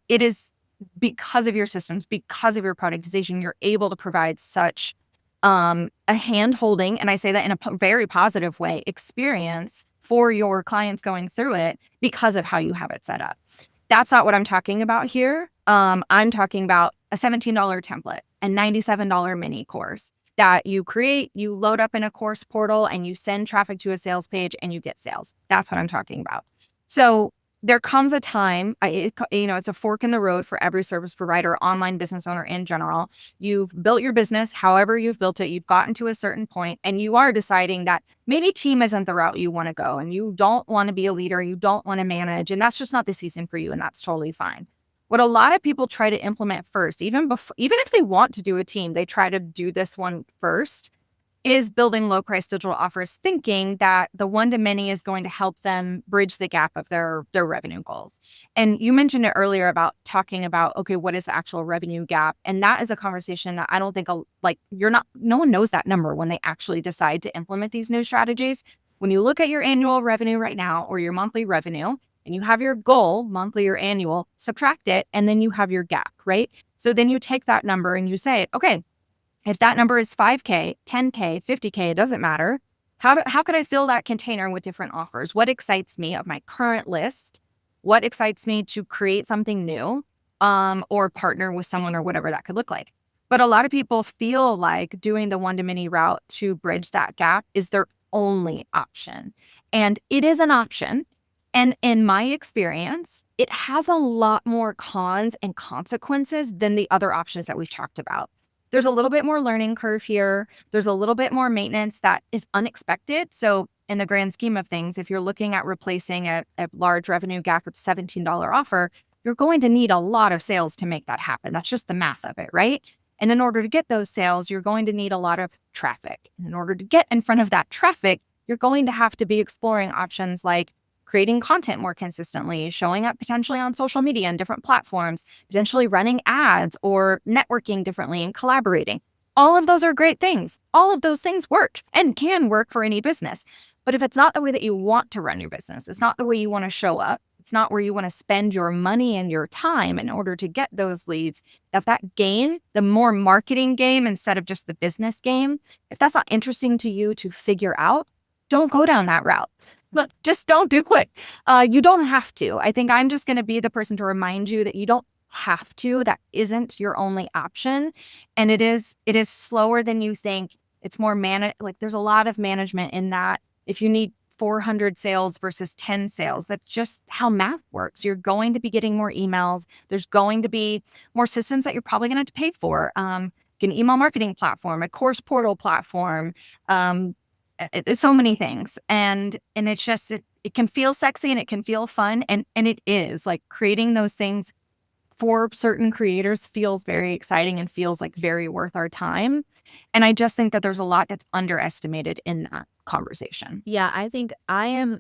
It is because of your systems, because of your productization, you're able to provide such a hand holding, and I say that in a very positive way, experience for your clients going through it because of how you have it set up. That's not what I'm talking about here. I'm talking about a $17 template, a $97 mini course that you create, you load up in a course portal, and you send traffic to a sales page and you get sales. That's what I'm talking about. So there comes a time, it's a fork in the road for every service provider, online business owner in general. You've built your business, however you've built it, you've gotten to a certain point, and you are deciding that maybe team isn't the route you want to go, and you don't want to be a leader, you don't want to manage, and that's just not the season for you, and that's totally fine. What a lot of people try to implement first, even if they want to do a team, they try to do this one first, is building low price digital offers, thinking that the one to many is going to help them bridge the gap of their revenue goals. And you mentioned it earlier about talking about, okay, what is the actual revenue gap? And that is a conversation that I don't think no one knows that number when they actually decide to implement these new strategies. When you look at your annual revenue right now or your monthly revenue and you have your goal, monthly or annual, subtract it, and then you have your gap, right? So then you take that number and you say, okay, if that number is 5K, 10K, 50K, it doesn't matter. How could I fill that container with different offers? What excites me of my current list? What excites me to create something new, or partner with someone or whatever that could look like? But a lot of people feel like doing the one-to-many route to bridge that gap is their only option. And it is an option. And in my experience, it has a lot more cons and consequences than the other options that we've talked about. There's a little bit more learning curve here. There's a little bit more maintenance that is unexpected. So in the grand scheme of things, if you're looking at replacing a large revenue gap with $17 offer, you're going to need a lot of sales to make that happen. That's just the math of it, right? And in order to get those sales, you're going to need a lot of traffic. And in order to get in front of that traffic, you're going to have to be exploring options like creating content more consistently, showing up potentially on social media and different platforms, potentially running ads or networking differently and collaborating. All of those are great things. All of those things work and can work for any business. But if it's not the way that you want to run your business, it's not the way you want to show up, it's not where you want to spend your money and your time in order to get those leads, that game, the more marketing game instead of just the business game, if that's not interesting to you to figure out, don't go down that route. Look, just don't do it. You don't have to. I think I'm just going to be the person to remind you that you don't have to. That isn't your only option. And it is slower than you think. It's more there's a lot of management in that. If you need 400 sales versus 10 sales, that's just how math works. You're going to be getting more emails. There's going to be more systems that you're probably going to have to pay for. An email marketing platform, a course portal platform, so many things. And it's just, it can feel sexy and it can feel fun. And it is like creating those things for certain creators feels very exciting and feels like very worth our time. And I just think that there's a lot that's underestimated in that conversation. Yeah, I think I am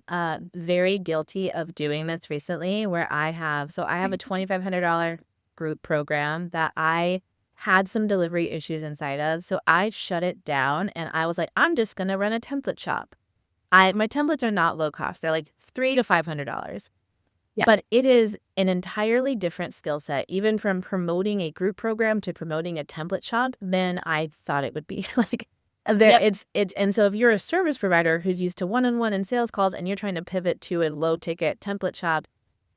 very guilty of doing this recently where I have a $2,500 group program that I had some delivery issues inside of. So I shut it down and I was like, I'm just gonna run a template shop. My templates are not low cost. They're like $300 to $500. Yeah. But it is an entirely different skill set, even from promoting a group program to promoting a template shop than I thought it would be. Like there Yep. it's and so if you're a service provider who's used to one-on-one and sales calls and you're trying to pivot to a low ticket template shop,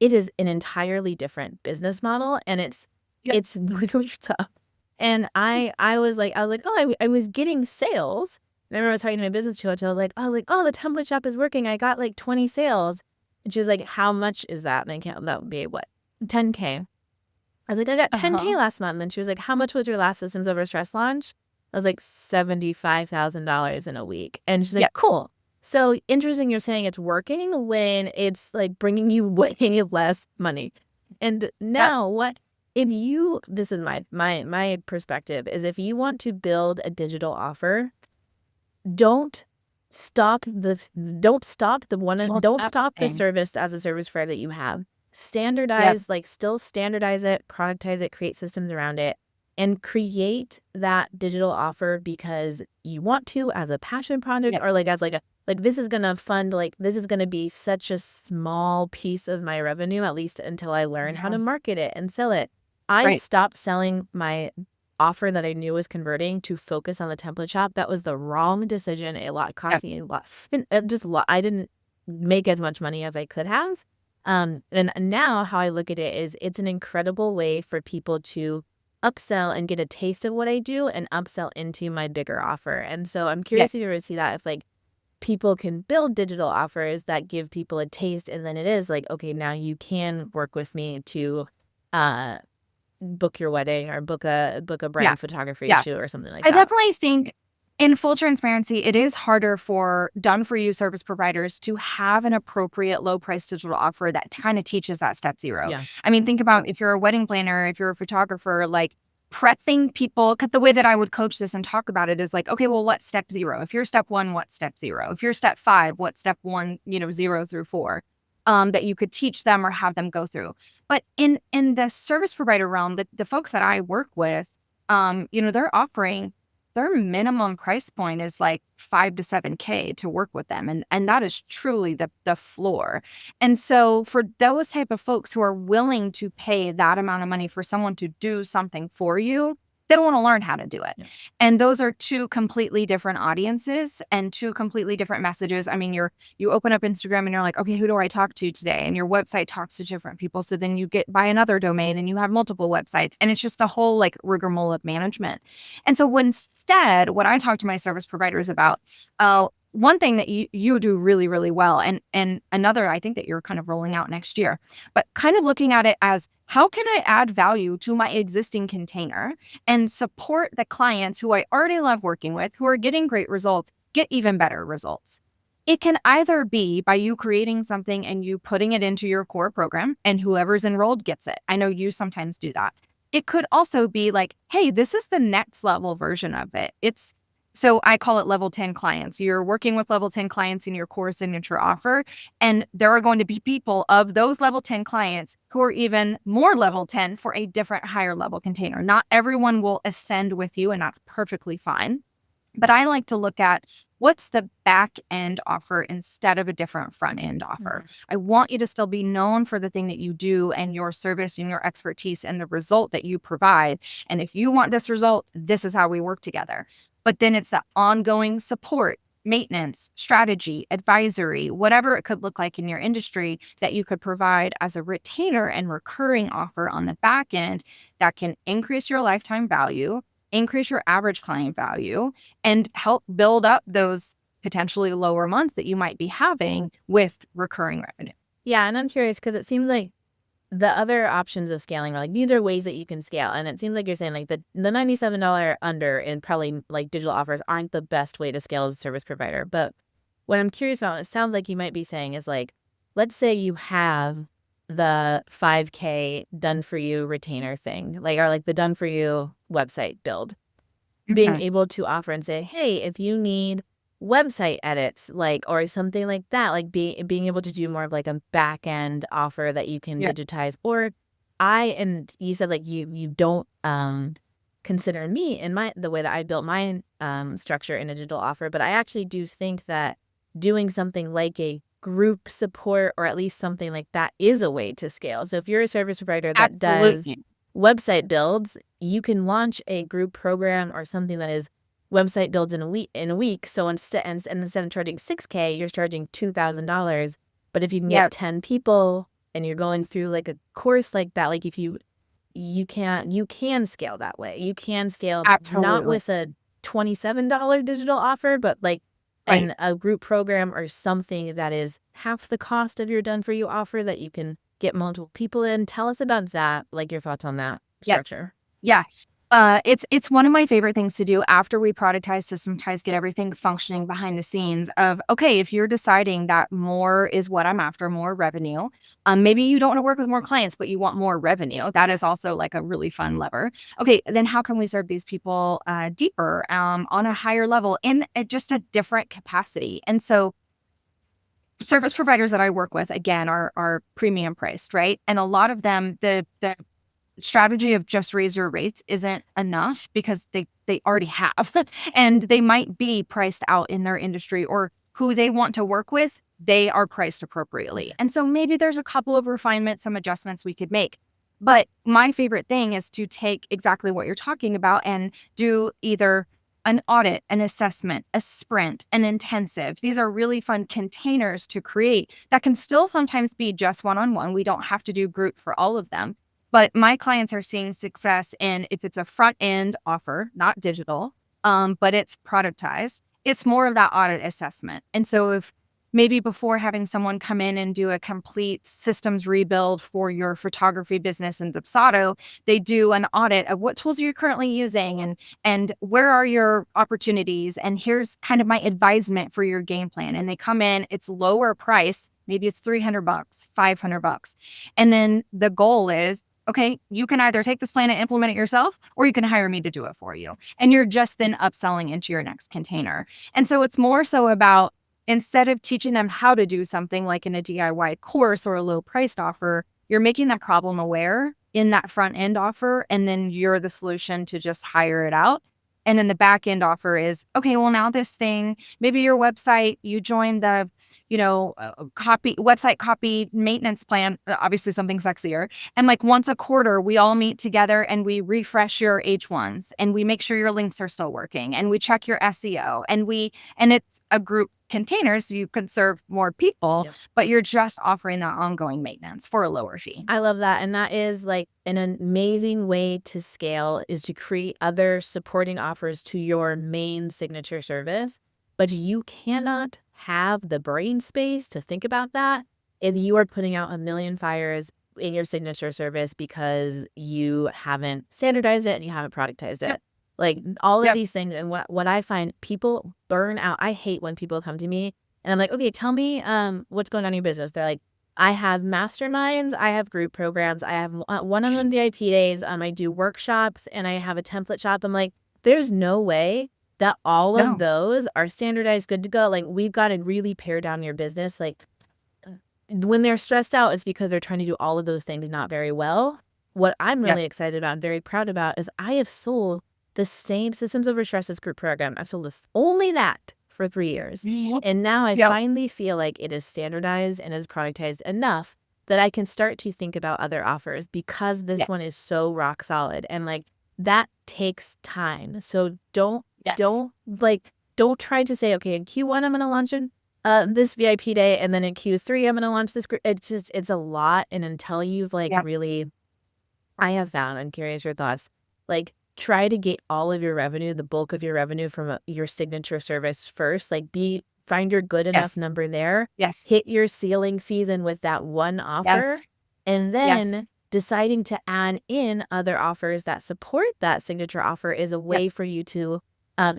it is an entirely different business model and Yep. it's really tough. And I was like, oh, I was getting sales. And I remember I was talking to my business coach. I was like, oh, the template shop is working. I got like 20 sales. And she was like, how much is that? And I can't, that would be what? 10K. I was like, I got 10K Uh-huh. last month. And she was like, how much was your last Systems Over Stress launch? I was like, $75,000 in a week. And she's like, Yep. cool. So interesting you're saying it's working when it's like bringing you way less money. And Yep. now what if you, this is my perspective, is if you want to build a digital offer, don't don't stop Don't don't stop stop the saying. service as a service provider that you have. Yep. Standardize, like still standardize it, productize it, create systems around it, and create that digital offer because you want to as a passion project Yep. or like as like a like this is gonna fund like this is gonna be such a small piece of my revenue, at least until I learn how Yeah. to market it and sell it. I Right. stopped selling my offer that I knew was converting to focus on the template shop. That was the wrong decision. Yep. Cost me a lot. And just a lot. I didn't make as much money as I could have. And now how I look at it is it's an incredible way for people to upsell and get a taste of what I do and upsell into my bigger offer. And so I'm Yep. curious if you ever see that if like people can build digital offers that give people a taste and then it is like, okay, now you can work with me to uh book your wedding or book a Yeah. brand photography Yeah. shoot or something like I that. definitely think in full transparency, it is harder for done for you service providers to have an appropriate low price digital offer that kind of teaches that step zero. Yeah. I mean, think about if you're a wedding planner, if you're a photographer, like prepping people, because the way that I would coach this and talk about it is like, okay, well, what's step zero? If you're step one, what's step zero? If you're step five, what's step one, 0 through 4? That you could teach them or have them go through. But in the service provider realm, the folks that I work with, they're offering their minimum price point is like 5 to 7K to work with them. And that is truly the floor. And so for those type of folks who are willing to pay that amount of money for someone to do something for you, they don't want to learn how to do it. Yeah. And those are two completely different audiences and two completely different messages. I mean, you open up Instagram and you're like, okay, who do I talk to today? And your website talks to different people. So then you buy another domain and you have multiple websites. And it's just a whole like rigmarole of management. And so instead, what I talk to my service providers about, one thing that you do really, really well, and another I think that you're kind of rolling out next year, but kind of looking at it as how can I add value to my existing container and support the clients who I already love working with, who are getting great results, get even better results. It can either be by you creating something and you putting it into your core program and whoever's enrolled gets it. I know you sometimes do that. It could also be like, hey, this is the next level version of it. So I call it level 10 clients. You're working with level 10 clients in your core signature offer. And there are going to be people of those level 10 clients who are even more level 10 for a different higher level container. Not everyone will ascend with you, and that's perfectly fine. But I like to look at what's the back end offer instead of a different front end offer. I want you to still be known for the thing that you do and your service and your expertise and the result that you provide. And if you want this result, this is how we work together. But then it's the ongoing support, maintenance, strategy, advisory, whatever it could look like in your industry that you could provide as a retainer and recurring offer on the back end that can increase your lifetime value, increase your average client value, and help build up those potentially lower months that you might be having with recurring revenue. Yeah, and I'm curious because it seems like the other options of scaling are like these are ways that you can scale. And it seems like you're saying like the $97 under and probably like digital offers aren't the best way to scale as a service provider. But what I'm curious about, it sounds like you might be saying is like, let's say you have the 5K done for you retainer thing, like, or like the done for you website build. Being Mhm. able to offer and say, hey, if you need website edits, like, or something like that, like being able to do more of like a back end offer that you can Yeah, digitize. Or and you said like you don't consider me in the way that I built my structure in a digital offer, but I actually do think that doing something like a group support or at least something like that is a way to scale. So if you're a service provider that does absolutely. website builds, you can launch a group program or something that is website builds in a week. So instead of charging $6K, you're charging $2,000. But if you can get Yeah, 10 people and you're going through like a course like that, like if you can scale that way. You can scale not absolutely. with a $27 digital offer, but like Right. in a group program or something that is half the cost of your done for you offer that you can get multiple people in. Tell us about that, like your thoughts on that Yeah. structure. Yeah. It's one of my favorite things to do after we productize, systematize, get everything functioning behind the scenes of, okay, if you're deciding that more is what I'm after, more revenue, maybe you don't want to work with more clients, but you want more revenue. That is also like a really fun lever. Okay, then how can we serve these people deeper, on a higher level in just a different capacity? And so service providers that I work with, again, are premium priced, right? And a lot of them, the strategy of just raise your rates isn't enough because they already have and they might be priced out in their industry, or who they want to work with, they are priced appropriately. And so maybe there's a couple of refinements, some adjustments we could make. But my favorite thing is to take exactly what you're talking about and do either an audit, an assessment, a sprint, an intensive. These are really fun containers to create that can still sometimes be just one-on-one. We don't have to do group for all of them. But my clients are seeing success in, if it's a front end offer, not digital, but it's productized, it's more of that audit assessment. And so if maybe before having someone come in and do a complete systems rebuild for your photography business in Dubsado, they do an audit of what tools are you currently using, and where are your opportunities, and here's kind of my advisement for your game plan. And they come in, it's lower price, maybe it's $300, $500. And then the goal is, okay, you can either take this plan and implement it yourself, or you can hire me to do it for you. And you're just then upselling into your next container. And so it's more so about, instead of teaching them how to do something like in a DIY course or a low priced offer, you're making them problem aware in that front end offer. And then you're the solution to just hire it out. And then the back end offer is, okay, well, now this thing, maybe your website, you join the, website copy maintenance plan, obviously something sexier. And like once a quarter, we all meet together and we refresh your H1s and we make sure your links are still working and we check your SEO, and it's a group container so you can serve more people, Yep. but you're just offering that ongoing maintenance for a lower fee. I love that. And that is like an amazing way to scale, is to create other supporting offers to your main signature service. But you cannot have the brain space to think about that if you are putting out a million fires in your signature service because you haven't standardized it and you haven't productized Yep. it. Like all of Yep. these things. And what I find people burn out. I hate when people come to me and I'm like, okay, tell me what's going on in your business. They're like, I have masterminds, I have group programs, I have one-on-one VIP days, I do workshops, and I have a template shop. I'm like, there's no way that all of No. those are standardized, good to go. Like, we've got to really pare down your business. Like, when they're stressed out, it's because they're trying to do all of those things not very well. What I'm Yep. really excited about and very proud about is I have sold the same Systems Over Stress as group program. I've sold this only that for 3 years. Yep. And now I Yep. finally feel like it is standardized and is productized enough that I can start to think about other offers because this one Yes. is so rock solid. And like that takes time. So don't Yes. don't like don't try to say, okay, in Q1 I'm gonna launch this VIP day, and then in Q3 I'm gonna launch this group. It's a lot. And until you've like Yep. really, I have found, I'm curious your thoughts, like try to get all of your revenue, the bulk of your revenue from your signature service first. Like find your good enough Yes. number there, Yes. hit your ceiling season with that one offer, Yes. and then Yes. deciding to add in other offers that support that signature offer is a Yep. way for you to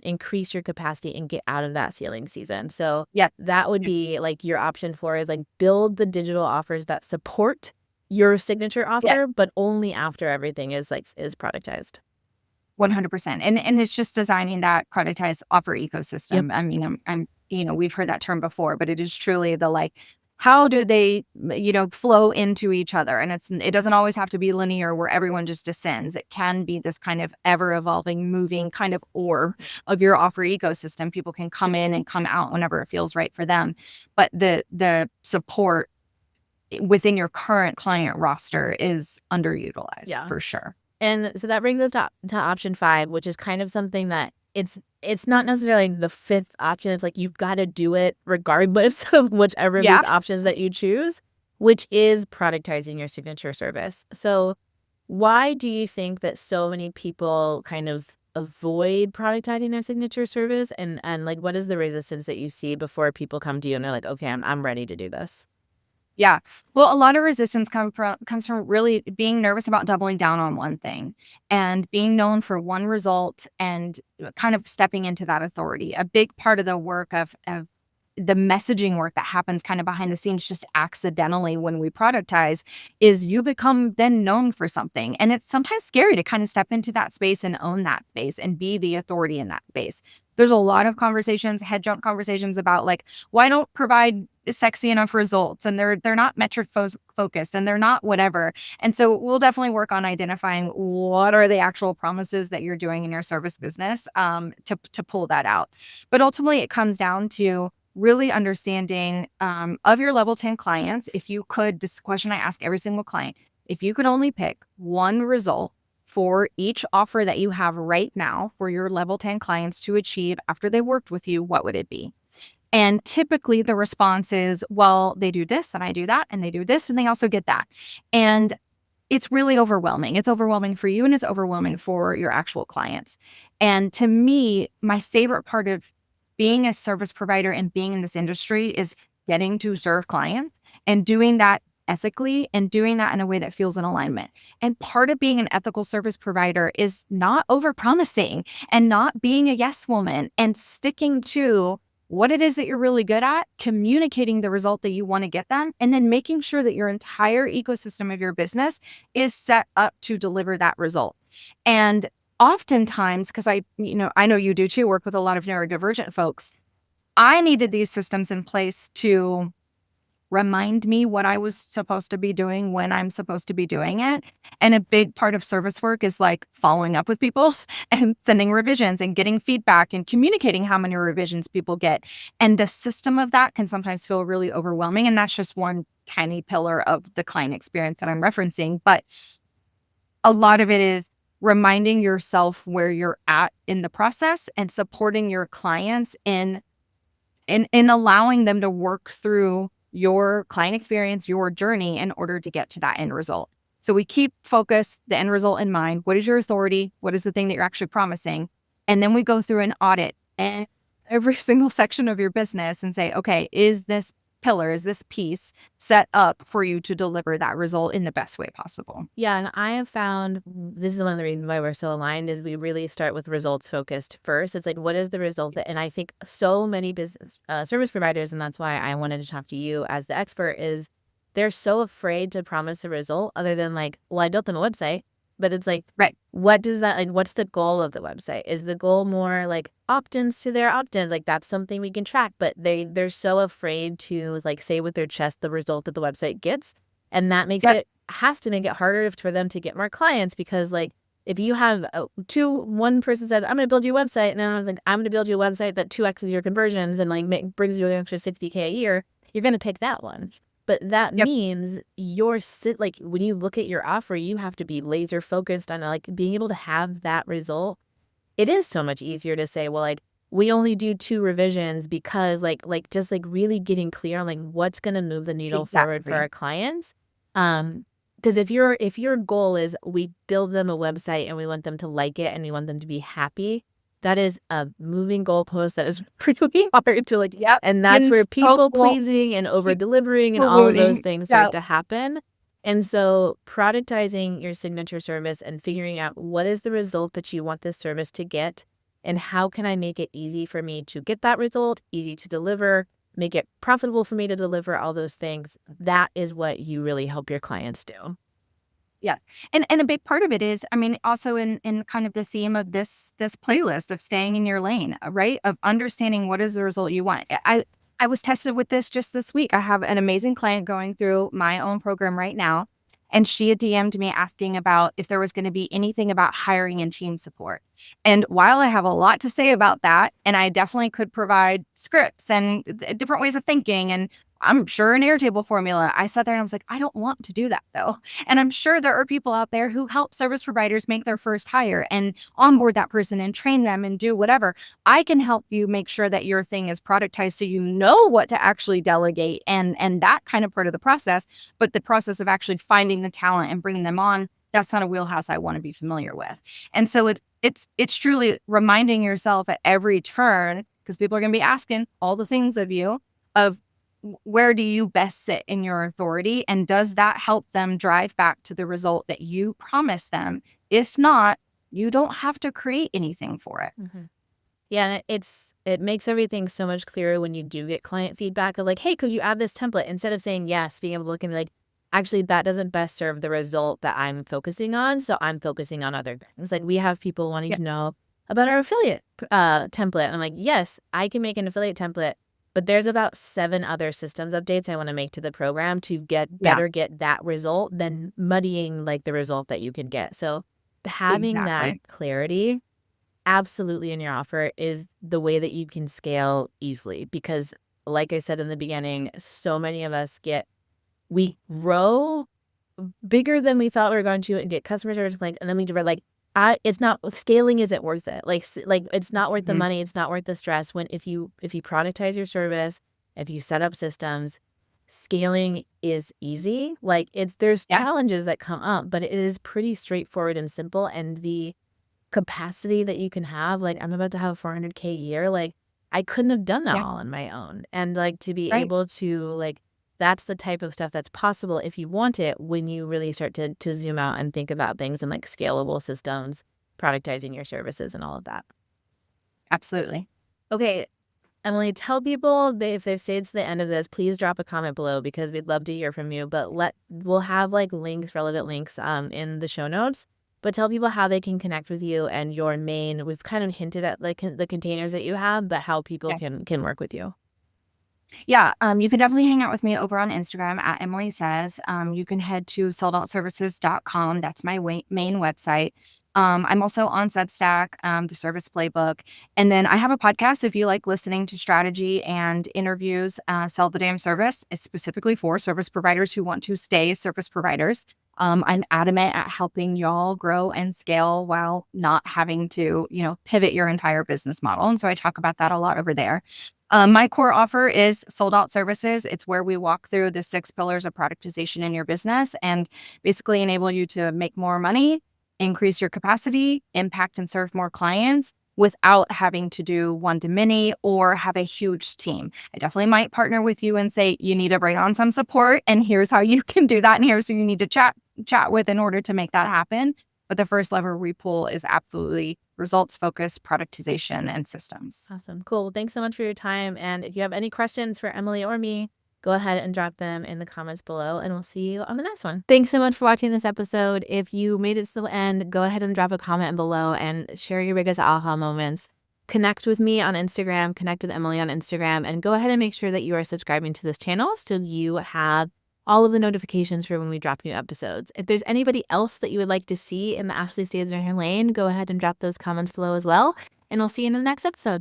increase your capacity and get out of that ceiling season. So Yep. that would Yep. be like your option for is like build the digital offers that support your signature Yeah. offer, but only after everything is productized. 100%. And it's just designing that productized offer Yep. ecosystem. I mean, we've heard that term before, but it is truly the like, how do they, flow into each other? And it doesn't always have to be linear where everyone just descends. It can be this kind of ever evolving, moving kind of orb of your offer ecosystem. People can come in and come out whenever it feels right for them. But the support within your current client roster is underutilized Yeah. for sure. And so that brings us to option 5, which is kind of something that it's not necessarily the fifth option. It's like you've got to do it regardless of whichever of Yeah. these options that you choose, which is productizing your signature service. So why do you think that so many people kind of avoid productizing their signature service? And like, what is the resistance that you see before people come to you and they're like, okay, I'm ready to do this? Yeah. Well, a lot of resistance comes from really being nervous about doubling down on one thing and being known for one result and kind of stepping into that authority. A big part of the work of the messaging work that happens kind of behind the scenes just accidentally when we productize is you become then known for something. And it's sometimes scary to kind of step into that space and own that space and be the authority in that space. There's a lot of conversations, head jump conversations about like, why don't provide sexy enough results, and they're not metric focused, and they're not whatever. And so we'll definitely work on identifying what are the actual promises that you're doing in your service business to pull that out. But ultimately it comes down to really understanding of your level 10 clients. If you could, this question I ask every single client, if you could only pick one result for each offer that you have right now for your level 10 clients to achieve after they worked with you, what would it be? And typically the response is, well, they do this and I do that, and they do this and they also get that. And it's really overwhelming. It's overwhelming for you and it's overwhelming for your actual clients. And to me, my favorite part of being a service provider and being in this industry is getting to serve clients and doing that ethically and doing that in a way that feels in alignment. And part of being an ethical service provider is not overpromising and not being a yes woman and sticking to what it is that you're really good at, communicating the result that you want to get them, and then making sure that your entire ecosystem of your business is set up to deliver that result. And oftentimes, because I know you do too, work with a lot of neurodivergent folks, I needed these systems in place to remind me what I was supposed to be doing when I'm supposed to be doing it. And a big part of service work is like following up with people and sending revisions and getting feedback and communicating how many revisions people get. And the system of that can sometimes feel really overwhelming. And that's just one tiny pillar of the client experience that I'm referencing. But a lot of it is reminding yourself where you're at in the process and supporting your clients in allowing them to work through your client experience, your journey in order to get to that end result. So we keep the end result in mind. What is your authority? What is the thing that you're actually promising? And then we go through an audit and every single section of your business and say, okay, is this pillar, is this piece set up for you to deliver that result in the best way possible? Yeah, and I have found this is one of the reasons why we're so aligned is we really start with results focused first. It's like, what is the result that, and I think so many business service providers, and that's why I wanted to talk to you as the expert, is they're so afraid to promise a result other than like, well, I built them a website, but it's like, Right. what does that, like, what's the goal of the website? Is the goal more like opt-ins to their opt-ins? Like that's something we can track, but they're so afraid to like say with their chest the result that the website gets. And that makes Yep. it has to make it harder for them to get more clients because like if you have one person said, I'm going to build you a website. And then I was like, I'm going to build you a website that 2x's your conversions and like brings you an extra 60K a year. You're going to pick that one. But that Yep. means like when you look at your offer, you have to be laser focused on like being able to have that result. It is so much easier to say, well, like we only do 2 revisions because like just like really getting clear on like what's going to move the needle forward for Exactly. our clients. Because if your goal is we build them a website and we want them to like it and we want them to be happy, that is a moving goalpost that is really hard to like. Yep. And that's And where so people cool. pleasing and over delivering and all of those Ballooning. things Yeah. start to happen. And so productizing your signature service and figuring out what is the result that you want this service to get and how can I make it easy for me to get that result, easy to deliver, make it profitable for me to deliver all those things. That is what you really help your clients do. Yeah. And a big part of it is, I mean, also in kind of the theme of this playlist of staying in your lane, right? Of understanding what is the result you want. I was tested with this just this week. I have an amazing client going through my own program right now. And she had DM'd me asking about if there was going to be anything about hiring and team support. And while I have a lot to say about that, and I definitely could provide scripts and different ways of thinking, and I'm sure an Airtable formula, I sat there and I was like, I don't want to do that though. And I'm sure there are people out there who help service providers make their first hire and onboard that person and train them and do whatever. I can help you make sure that your thing is productized so you know what to actually delegate and that kind of part of the process. But the process of actually finding the talent and bringing them on, that's not a wheelhouse I want to be familiar with. And so it's truly reminding yourself at every turn, because people are going to be asking all the things of you, of where do you best sit in your authority? And does that help them drive back to the result that you promised them? If not, you don't have to create anything for it. Mm-hmm. Yeah, and it makes everything so much clearer when you do get client feedback of like, hey, could you add this template? Instead of saying yes, being able to look and be like, actually, that doesn't best serve the result that I'm focusing on. So I'm focusing on other things. Like we have people wanting to know about our affiliate template. And I'm like, yes, I can make an affiliate template. But there's about 7 other systems updates I want to make to the program to get that result than muddying like the result that you can get. So having that clarity absolutely in your offer is the way that you can scale easily. Because like I said in the beginning, so many of us we grow bigger than we thought we were going to and get customer service complaints. And then we were like, it's not, scaling isn't worth it. Like it's not worth the money. It's not worth the stress. When if you productize your service, if you set up systems, scaling is easy. Like there's challenges that come up, but it is pretty straightforward and simple. And the capacity that you can have, like I'm about to have a 400K a year. Like I couldn't have done that all on my own. And like to be able to like, that's the type of stuff that's possible if you want it when you really start to zoom out and think about things in like scalable systems, productizing your services and all of that. Absolutely. Okay, Emylee, tell people if they've stayed to the end of this, please drop a comment below because we'd love to hear from you. But we'll have like relevant links in the show notes. But tell people how they can connect with you and your main. We've kind of hinted at like the containers that you have, but how people can work with you. Yeah, you can definitely hang out with me over on Instagram at Emylee Says. You can head to soldoutservices.com. That's my main website. I'm also on Substack, the Service Playbook. And then I have a podcast if you like listening to strategy and interviews, Sell the Damn Service. It's specifically for service providers who want to stay service providers. I'm adamant at helping y'all grow and scale while not having to, pivot your entire business model. And so I talk about that a lot over there. My core offer is Sold Out Services. It's where we walk through the 6 pillars of productization in your business and basically enable you to make more money, increase your capacity, impact and serve more clients without having to do one-to-many or have a huge team. I definitely might partner with you and say, you need to bring on some support and here's how you can do that. And here's who you need to chat with in order to make that happen. But the first lever we pull is absolutely results-focused productization and systems. Awesome. Cool. Well, thanks so much for your time. And if you have any questions for Emylee or me, go ahead and drop them in the comments below, and we'll see you on the next one. Thanks so much for watching this episode. If you made it to the end, go ahead and drop a comment below and share your biggest aha moments. Connect with me on Instagram, connect with Emylee on Instagram, and go ahead and make sure that you are subscribing to this channel so you have all of the notifications for when we drop new episodes. If there's anybody else that you would like to see in the Ashley Stays in Her Lane, go ahead and drop those comments below as well. And we'll see you in the next episode.